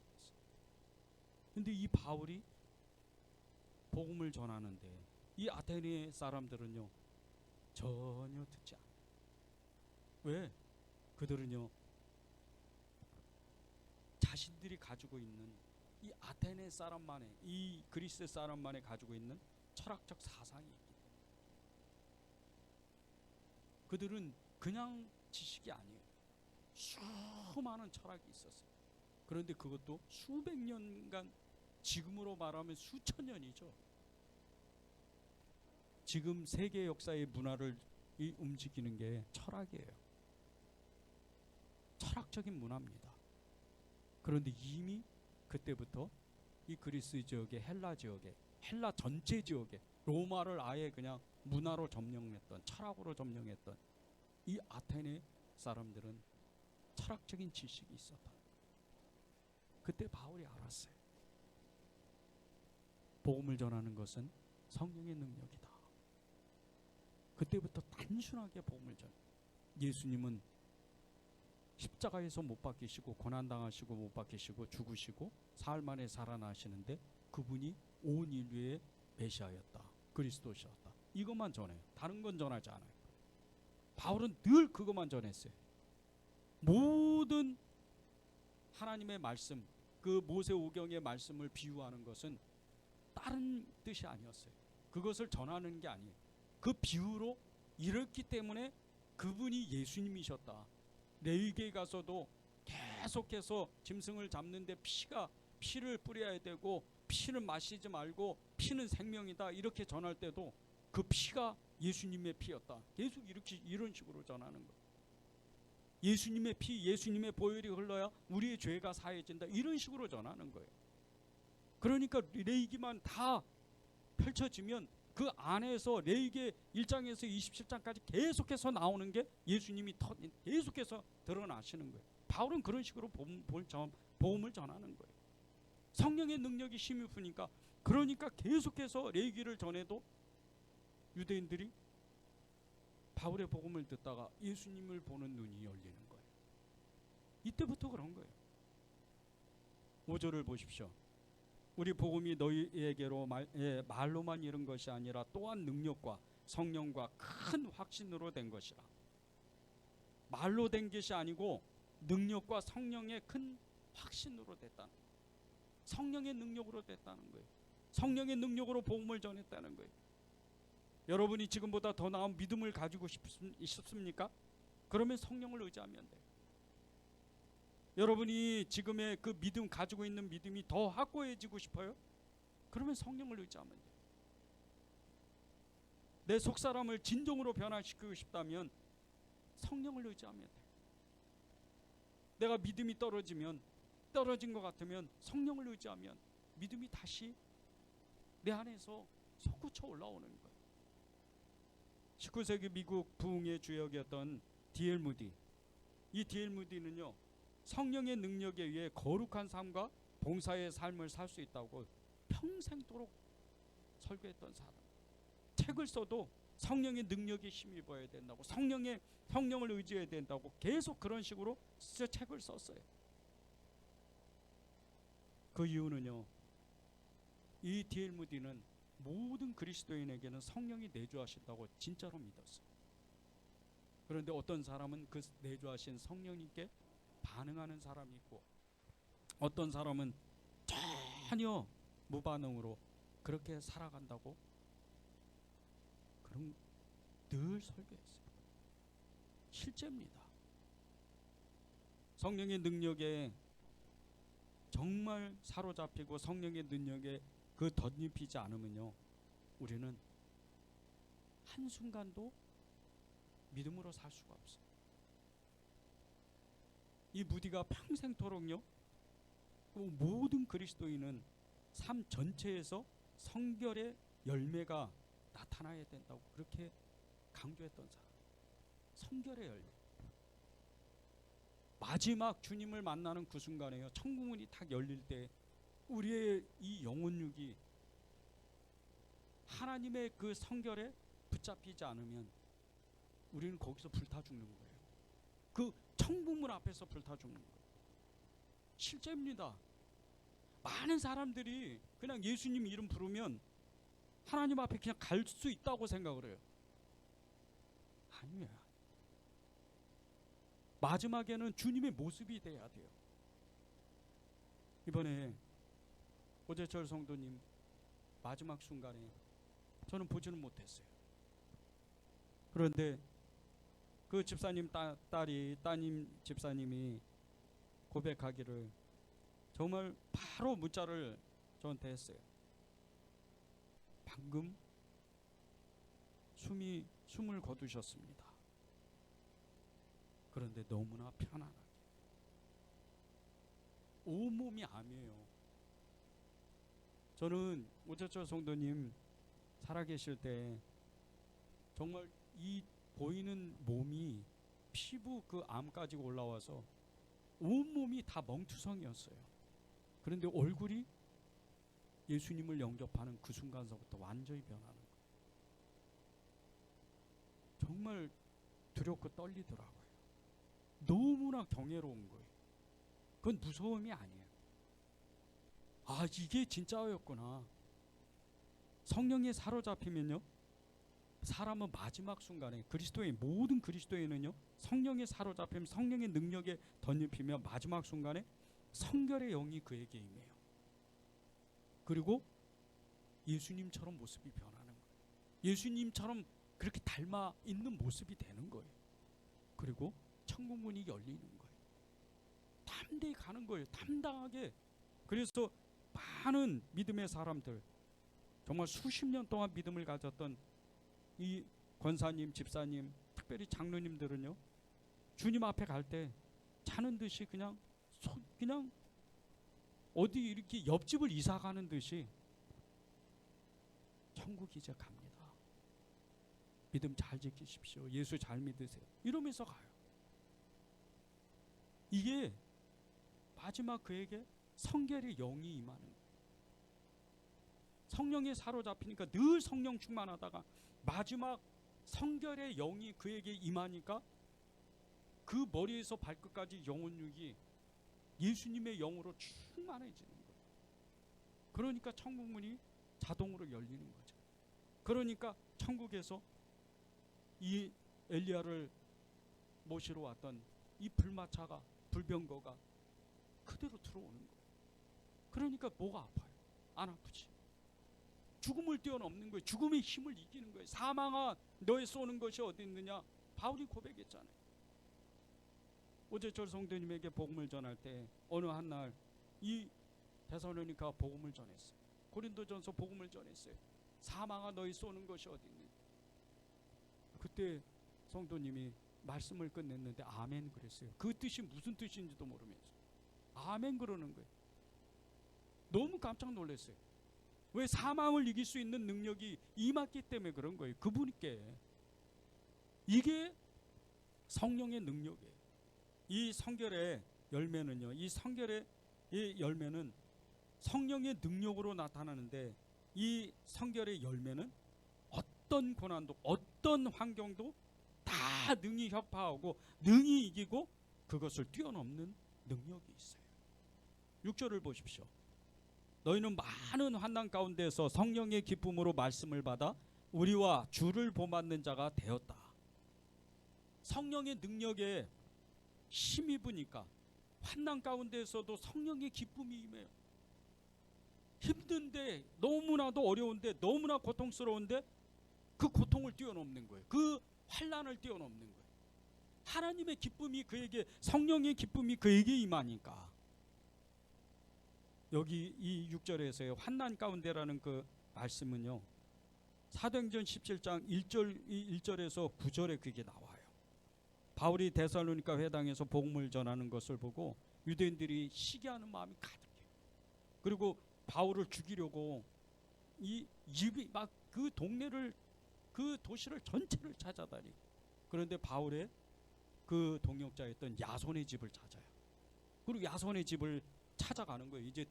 근데 이 바울이 복음을 전하는데 이 아테네 사람들은요 전혀 듣지 않아요. 왜? 그들은요 자신들이 가지고 있는 이 아테네 사람만의, 이 그리스 사람만의 가지고 있는 철학적 사상이 있기 때문에 그들은 그냥 지식이 아니에요. 수많은 철학이 있었어요. 그런데 그것도 수백 년간, 지금으로 말하면 수천 년이죠. 지금 세계 역사의 문화를 움직이는 게 철학이에요. 철학적인 문화입니다. 그런데 이미 그때부터 이 그리스 지역의 헬라 지역에, 헬라 전체 지역에 로마를 아예 그냥 문화로 점령했던, 철학으로 점령했던 이 아테네 사람들은 철학적인 지식이 있었다. 그때 바울이 알았어요. 복음을 전하는 것은 성령의 능력이다. 그때부터 단순하게 복음을 전해요. 예수님은 십자가에서 못 박히시고 고난당하시고 못 박히시고 죽으시고 사흘 만에 살아나시는데 그분이 온 인류의 메시아였다. 그리스도셨다. 이것만 전해요. 다른 건 전하지 않아요. 바울은 늘 그것만 전했어요. 모든 하나님의 말씀, 그 모세오경의 말씀을 비유하는 것은 다른 뜻이 아니었어요. 그것을 전하는 게 아니에요. 그 비유로 이렇기 때문에 그분이 예수님이셨다. 레위기에 가서도 계속해서 짐승을 잡는데 피를 뿌려야 되고 피는 마시지 말고 피는 생명이다 이렇게 전할 때도 그 피가 예수님의 피였다. 계속 이런 식으로 전하는 거예요. 예수님의 피, 예수님의 보혈이 흘러야 우리의 죄가 사해진다. 이런 식으로 전하는 거예요. 그러니까 레위기만 다 펼쳐지면 그 안에서 레위기 1장에서 27장까지 계속해서 나오는 게 예수님이 계속해서 드러나시는 거예요. 바울은 그런 식으로 복음을 전하는 거예요. 성령의 능력이 힘이 부니까, 그러니까 계속해서 레위기를 전해도 유대인들이 바울의 복음을 듣다가 예수님을 보는 눈이 열리는 거예요. 이때부터 그런 거예요. 5절을 보십시오. 우리 복음이 너희에게로 말로만 이른 것이 아니라 또한 능력과 성령과 큰 확신으로 된 것이라. 말로 된 것이 아니고 능력과 성령의 큰 확신으로 됐다는 거예요. 성령의 능력으로 됐다는 거예요. 성령의 능력으로 복음을 전했다는 거예요. 여러분이 지금보다 더 나은 믿음을 가지고 싶습니까? 그러면 성령을 의지하면 돼요. 여러분이 지금의 그 믿음, 가지고 있는 믿음이 더 확고해지고 싶어요? 그러면 성령을 의지하면 돼요. 내 속사람을 진정으로 변화시키고 싶다면 성령을 의지하면 돼요. 내가 믿음이 떨어진 것 같으면 성령을 의지하면 믿음이 다시 내 안에서 솟구쳐 올라오는 거예요. 19세기 미국 부흥의 주역이었던 D.L. 무디. 이 D.L. 무디는요, 성령의 능력에 의해 거룩한 삶과 봉사의 삶을 살 수 있다고 평생도록 설교했던 사람. 책을 써도 성령의 능력에 힘입어야 된다고, 성령을 의지해야 된다고 계속 그런 식으로 책을 썼어요. 그 이유는요, 이 D.L. 무디는 모든 그리스도인에게는 성령이 내주하신다고 진짜로 믿었어요. 그런데 어떤 사람은 그 내주하신 성령님께 반응하는 사람이 있고, 어떤 사람은 전혀 무반응으로 그렇게 살아간다고 그런 늘 설교했어요. 실제입니다. 성령의 능력에 정말 사로잡히고 성령의 능력에 그 덧입히지 않으면요, 우리는 한순간도 믿음으로 살 수가 없어요. 이 무디가 평생토록요, 모든 그리스도인은 삶 전체에서 성결의 열매가 나타나야 된다고 그렇게 강조했던 사람. 성결의 열매. 마지막 주님을 만나는 그 순간에요, 천국문이 딱 열릴 때 우리의 이 영혼육이 하나님의 그 성결에 붙잡히지 않으면 우리는 거기서 불타 죽는 거예요. 그 천국문 앞에서 불타 죽는 거예요. 실제입니다. 많은 사람들이 그냥 예수님 이름 부르면 하나님 앞에 그냥 갈 수 있다고 생각을 해요. 아니에요. 마지막에는 주님의 모습이 돼야 돼요. 이번에 오재철 성도님 마지막 순간에 저는 보지는 못했어요. 그런데 그 집사님 따님 집사님이 고백하기를 정말 바로 문자를 저한테 했어요. 방금 숨을 거두셨습니다. 그런데 너무나 편안하게. 온몸이 암이에요. 저는 오재철 성도님 살아계실 때 정말 이 보이는 몸이 피부 그 암까지 올라와서 온몸이 다 멍투성이었어요. 그런데 얼굴이 예수님을 영접하는 그 순간서부터 완전히 변하는 거예요. 정말 두렵고 떨리더라고요. 너무나 경외로운 거예요. 그건 무서움이 아니에요. 아, 이게 진짜였구나. 성령에 사로잡히면요, 사람은 마지막 순간에 모든 그리스도인은요, 성령에 사로잡히면 성령의 능력에 덧입히면 마지막 순간에 성결의 영이 그에게 임해요. 그리고 예수님처럼 모습이 변하는 거예요. 예수님처럼 그렇게 닮아 있는 모습이 되는 거예요. 그리고 천국문이 열리는 거예요. 담대히 가는 거예요. 담당하게. 그래서 많은 믿음의 사람들, 정말 수십 년 동안 믿음을 가졌던 이 권사님, 집사님, 특별히 장로님들은요, 주님 앞에 갈 때 자는 듯이 그냥 어디 이렇게 옆집을 이사 가는 듯이 천국 이제 갑니다. 믿음 잘 지키십시오. 예수 잘 믿으세요. 이러면서 가요. 이게 마지막 그에게 성결의 영이 임하는 거예요. 성령에 사로잡히니까 늘 성령 충만하다가 마지막 성결의 영이 그에게 임하니까 그 머리에서 발끝까지 영혼육이 예수님의 영으로 충만해지는 거예요. 그러니까 천국문이 자동으로 열리는 거죠. 그러니까 천국에서 이 엘리야를 모시러 왔던 이 불마차가, 불병거가 그대로 들어오는 거예요. 그러니까 뭐가 아파요? 안 아프지. 죽음을 뛰어넘는 거예요. 죽음의 힘을 이기는 거예요. 사망아, 너의 쏘는 것이 어디 있느냐? 바울이 고백했잖아요. 오재철 성도님에게 복음을 전할 때 어느 한날 이 데살로니가 복음을 전했어요. 고린도전서 복음을 전했어요. 사망아, 너희 쏘는 것이 어디 있느냐? 그때 성도님이 말씀을 끝냈는데 아멘 그랬어요. 그 뜻이 무슨 뜻인지도 모르면서 아멘 그러는 거예요. 너무 깜짝 놀랐어요. 왜? 사망을 이길 수 있는 능력이 임했기 때문에 그런 거예요. 그분께. 이게 성령의 능력이에요. 이 성결의 열매는요, 이 성결의 이 열매는 성령의 능력으로 나타나는데, 이 성결의 열매는 어떤 고난도, 어떤 환경도 다 능히 협파하고 능히 이기고 그것을 뛰어넘는 능력이 있어요. 6절을 보십시오. 너희는 많은 환난 가운데서 성령의 기쁨으로 말씀을 받아 우리와 주를 본받는 자가 되었다. 성령의 능력에 힘입으니까 환난 가운데서도 성령의 기쁨이 임해요. 힘든데, 너무나도 어려운데, 너무나 고통스러운데 그 고통을 뛰어넘는 거예요. 그 환난을 뛰어넘는 거예요. 하나님의 기쁨이 그에게, 성령의 기쁨이 그에게 임하니까. 여기 이 6절에서의 환난 가운데라는 그 말씀은요, 사도행전 17장 1절에서 9절에 그게 나와요. 바울이 데살로니가 회당에서 복음을 전하는 것을 보고 유대인들이 시기하는 마음이 가득해요. 그리고 바울을 죽이려고 이 입이 막 그 동네를, 그 도시를 전체를 찾아다니고, 그런데 바울의 그 동역자였던 야손의 집을 찾아요. 그리고 야손의 집을 찾아가는 거예요. 이제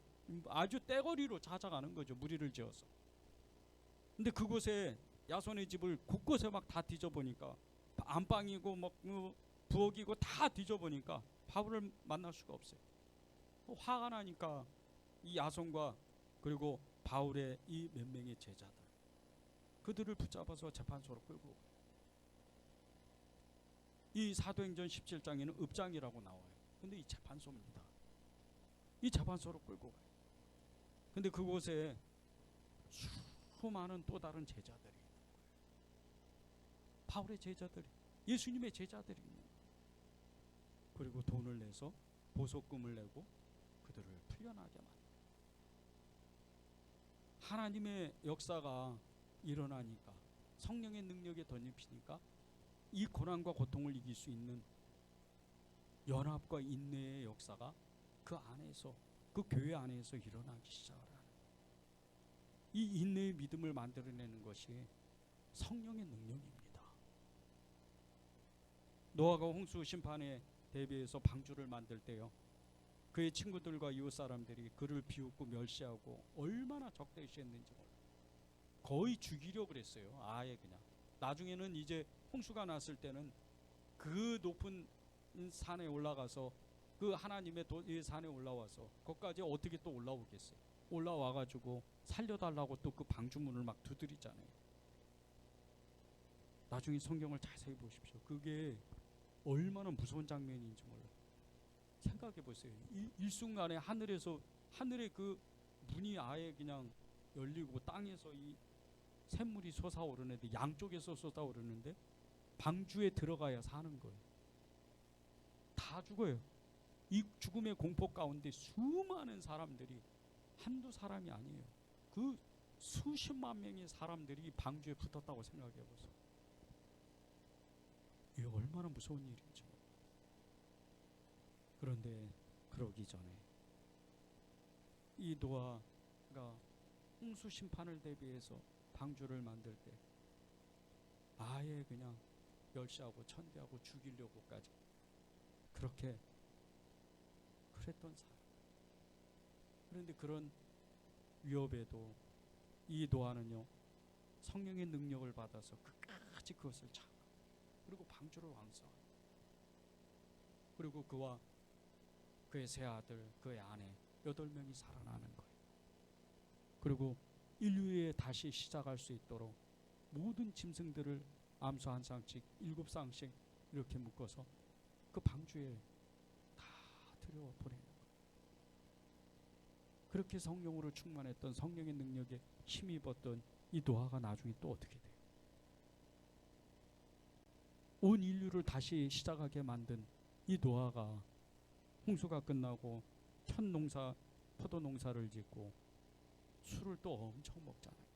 아주 떼거리로 찾아가는 거죠. 무리를 지어서. 근데 그곳에 야손의 집을 곳곳에 막 다 뒤져보니까 안방이고 뭐 부엌이고 다 뒤져보니까 바울을 만날 수가 없어요. 화가 나니까 이 야손과 그리고 바울의 이 몇 명의 제자들, 그들을 붙잡아서 재판소로 끌고 가요. 이 사도행전 17장에는 읍장이라고 나와요. 근데 이 재판소입니다. 이 재판소로 끌고 가요. 근데 그곳에 수많은 또 다른 제자들이 있는 거예요. 바울의 제자들이, 예수님의 제자들이 있는 거예요. 그리고 돈을 내서 보석금을 내고 그들을 풀려나게 만들어요. 하나님의 역사가 일어나니까, 성령의 능력에 덧입히니까 이 고난과 고통을 이길 수 있는 연합과 인내의 역사가 그 안에서, 그 교회 안에서 일어나기 시작을 하는 거예요. 이 인내의 믿음을 만들어내는 것이 성령의 능력입니다. 노아가 홍수 심판에 대비해서 방주를 만들 때요, 그의 친구들과 이웃 사람들이 그를 비웃고 멸시하고 얼마나 적대시했는지 몰라요. 거의 죽이려고 그랬어요. 아예 그냥. 나중에는 이제 홍수가 났을 때는 그 높은 산에 올라가서, 그 하나님의 산에 올라와서 거기까지 어떻게 또 올라오겠어요. 올라와가지고 살려달라고 또 그 방주문을 막 두드리잖아요. 나중에 성경을 자세히 보십시오. 그게 얼마나 무서운 장면인지 몰라요. 생각해 보세요. 일순간에 하늘의 그 문이 아예 그냥 열리고 땅에서 이 샘물이 솟아오르는데, 양쪽에서 솟아오르는데 방주에 들어가야 사는 거예요. 다 죽어요. 이 죽음의 공포 가운데 수많은 사람들이, 한두 사람이 아니에요. 그 수십만 명의 사람들이 방주에 붙었다고 생각해 보세요. 이게 얼마나 무서운 일인지. 그런데 그러기 전에 이 노아가 홍수 심판을 대비해서 방주를 만들 때 아예 그냥 멸시하고 천대하고 죽이려고까지 그렇게 그랬던 사람. 그런데 그런 위협에도 이 노아는요, 성령의 능력을 받아서 끝까지 그것을 참고, 그리고 방주를 완성합니다. 그리고 그와 그의 세 아들, 그의 아내 8명이 살아나는 거예요. 그리고 인류에 다시 시작할 수 있도록 모든 짐승들을 암소 한 쌍씩, 7쌍씩 이렇게 묶어서 그 방주에 다 들여 보내는 거예요. 그렇게 성령으로 충만했던, 성령의 능력에 힘입었던 이 노아가 나중에 또 어떻게 돼요? 온 인류를 다시 시작하게 만든 이 노아가 홍수가 끝나고 현 농사, 포도 농사를 짓고 술을 또 엄청 먹잖아요.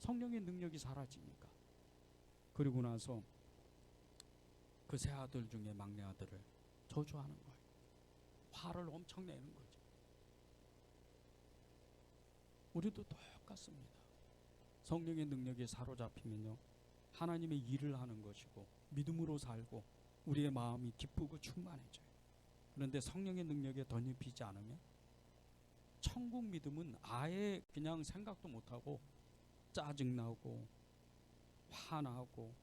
성령의 능력이 사라지니까. 그리고 나서 그 세 아들 중에 막내 아들을 저주하는 거예요. 화를 엄청 내는 거죠. 우리도 똑같습니다. 성령의 능력에 사로잡히면요, 하나님의 일을 하는 것이고 믿음으로 살고 우리의 마음이 기쁘고 충만해져요. 그런데 성령의 능력에 덧입히지 않으면 천국 믿음은 아예 그냥 생각도 못하고 짜증나고 화나고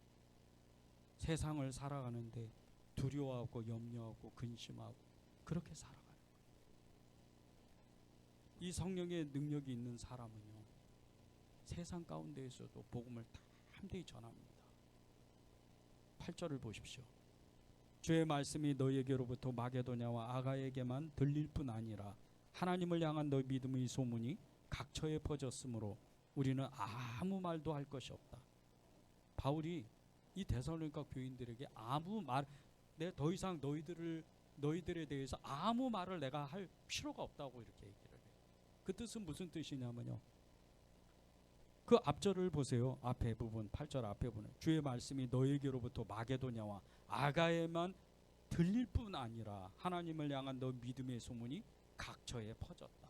세상을 살아가는데 두려워하고 염려하고 근심하고 그렇게 살아가는 거예요. 이 성령의 능력이 있는 사람은요, 세상 가운데에서도 복음을 담대히 전합니다. 8절을 보십시오. 주의 말씀이 너희에게로부터 마게도냐와 아가에게만 들릴 뿐 아니라 하나님을 향한 너희 믿음의 소문이 각처에 퍼졌으므로 우리는 아무 말도 할 것이 없다. 바울이 이 데살로니가 교인들에게 아무 말, 내 더 이상 너희들에 대해서 아무 말을 내가 할 필요가 없다고 이렇게 얘기를 해요. 그 뜻은 무슨 뜻이냐면요, 그 앞절을 보세요. 앞에 부분, 8절 앞에 부분, 주의 말씀이 너희에게로부터 마게도냐와 아가에만 들릴 뿐 아니라 하나님을 향한 너 믿음의 소문이 각처에 퍼졌다.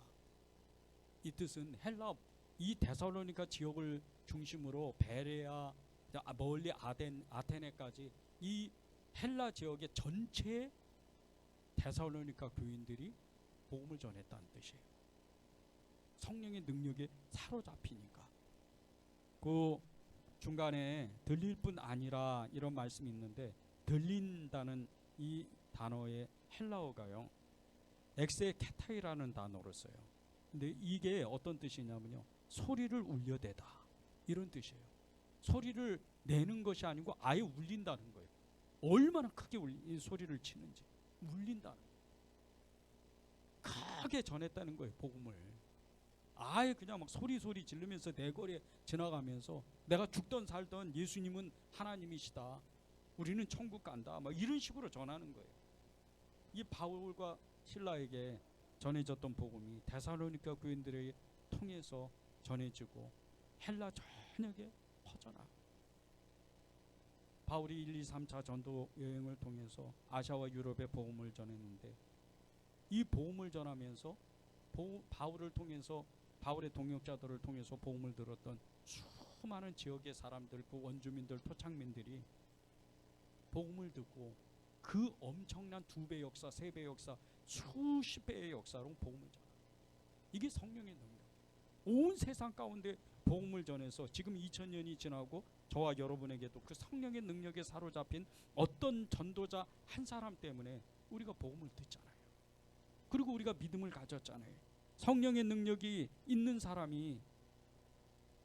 이 뜻은 헬라, 이 데살로니가 지역을 중심으로 베레아, 멀리 아테네까지 이 헬라 지역의 전체 데살로니가 교인들이 복음을 전했다는 뜻이에요. 성령의 능력에 사로잡히니까. 그 중간에 들릴 뿐 아니라 이런 말씀이 있는데, 들린다는 이 단어의 헬라어가요, 엑세케타이라는 단어를 써요. 근데 이게 어떤 뜻이냐면요, 소리를 울려대다, 이런 뜻이에요. 소리를 내는 것이 아니고 아예 울린다는 거예요. 얼마나 크게 소리를 치는지, 울린다는 거예요. 크게 전했다는 거예요, 복음을. 아예 그냥 막 소리 지르면서 내 거리에 지나가면서 내가 죽던 살던 예수님은 하나님이시다, 우리는 천국 간다, 막 이런 식으로 전하는 거예요. 이 바울과 실라에게 전해졌던 복음이 데살로니가 교인들을 통해서 전해지고 헬라 전역에 퍼져나가. 바울이 1, 2, 3차 전도 여행을 통해서 아시아와 유럽에 복음을 전했는데, 이 복음을 전하면서 바울을 통해서, 바울의 동역자들을 통해서 복음을 들었던 수많은 지역의 사람들, 그 원주민들, 토착민들이 복음을 듣고 그 엄청난 2배 역사, 3배 역사, 수십 배의 역사로 복음을 전하. 이게 성령의 능력. 온 세상 가운데 복음을 전해서 지금 2000년이 지나고 저와 여러분에게도 그 성령의 능력에 사로잡힌 어떤 전도자 한 사람 때문에 우리가 복음을 듣잖아요. 그리고 우리가 믿음을 가졌잖아요. 성령의 능력이 있는 사람이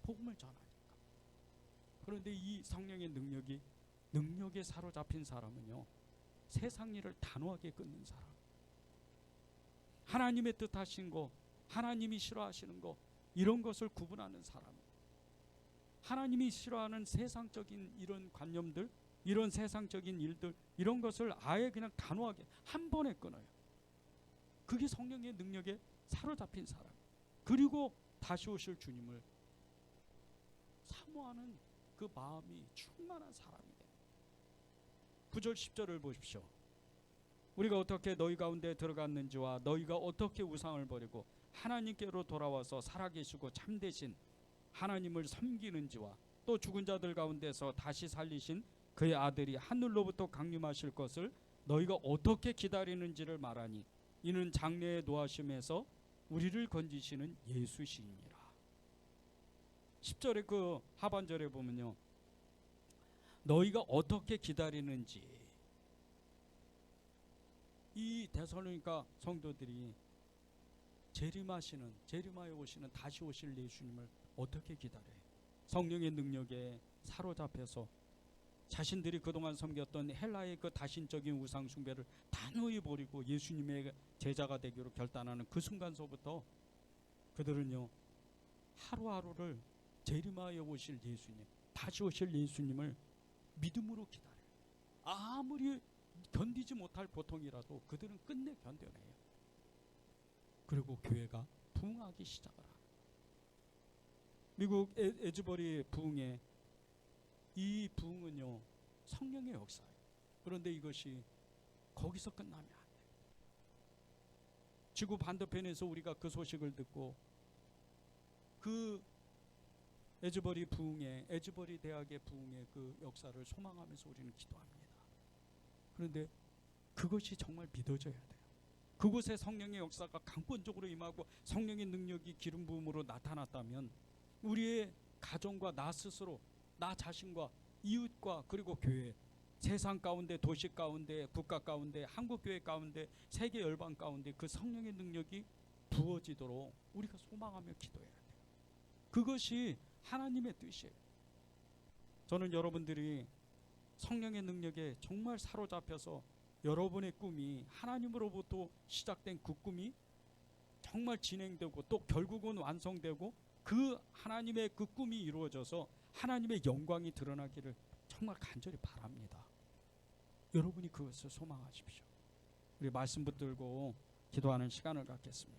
복음을 전하니까. 그런데 이 성령의 능력에 사로잡힌 사람은요, 세상 일을 단호하게 끊는 사람, 하나님의 뜻하신 거, 하나님이 싫어하시는 거, 이런 것을 구분하는 사람, 하나님이 싫어하는 세상적인 이런 관념들, 이런 세상적인 일들, 이런 것을 아예 그냥 단호하게 한 번에 끊어요. 그게 성령의 능력에 사로잡힌 사람, 그리고 다시 오실 주님을 사모하는 그 마음이 충만한 사람이 돼요. 9절 10절을 보십시오. 우리가 어떻게 너희 가운데 들어갔는지와 너희가 어떻게 우상을 버리고 하나님께로 돌아와서 살아계시고 참되신 하나님을 섬기는지와 또 죽은 자들 가운데서 다시 살리신 그의 아들이 하늘로부터 강림하실 것을 너희가 어떻게 기다리는지를 말하니, 이는 장래의 노하심에서 우리를 건지시는 예수시니라. 10절의 그 하반절에 보면요, 너희가 어떻게 기다리는지, 이 데살로니가 성도들이 재림하에 오시는 다시 오실 예수님을 어떻게 기다려요? 성령의 능력에 사로잡혀서 자신들이 그동안 섬겼던 헬라의 그 다신적인 우상 숭배를 단호히 버리고 예수님의 제자가 되기로 결단하는 그 순간서부터 그들은요, 하루하루를 재림하여 오실 예수님, 다시 오실 예수님을 믿음으로 기다려요. 아무리 견디지 못할 고통이라도 그들은 끝내 견뎌내요. 그리고 교회가 부흥하기 시작을 합니다. 미국 에즈버리 부흥회, 이 부흥은요, 성령의 역사예요. 그런데 이것이 거기서 끝나면 안 돼요. 지구 반대편에서 우리가 그 소식을 듣고 그 에즈버리 부흥회, 에즈버리 대학의 부흥회 그 역사를 소망하면서 우리는 기도합니다. 그런데 그것이 정말 믿어져야 돼요. 그곳에 성령의 역사가 강권적으로 임하고 성령의 능력이 기름 부음으로 나타났다면 우리의 가정과 나 스스로, 나 자신과 이웃과 그리고 교회, 세상 가운데, 도시 가운데, 국가 가운데, 한국교회 가운데, 세계 열방 가운데 그 성령의 능력이 부어지도록 우리가 소망하며 기도해야 돼요. 그것이 하나님의 뜻이에요. 저는 여러분들이 성령의 능력에 정말 사로잡혀서 여러분의 꿈이, 하나님으로부터 시작된 그 꿈이 정말 진행되고 또 결국은 완성되고 그 하나님의 그 꿈이 이루어져서 하나님의 영광이 드러나기를 정말 간절히 바랍니다. 여러분이 그것을 소망하십시오. 우리 말씀 붙들고 기도하는 시간을 갖겠습니다.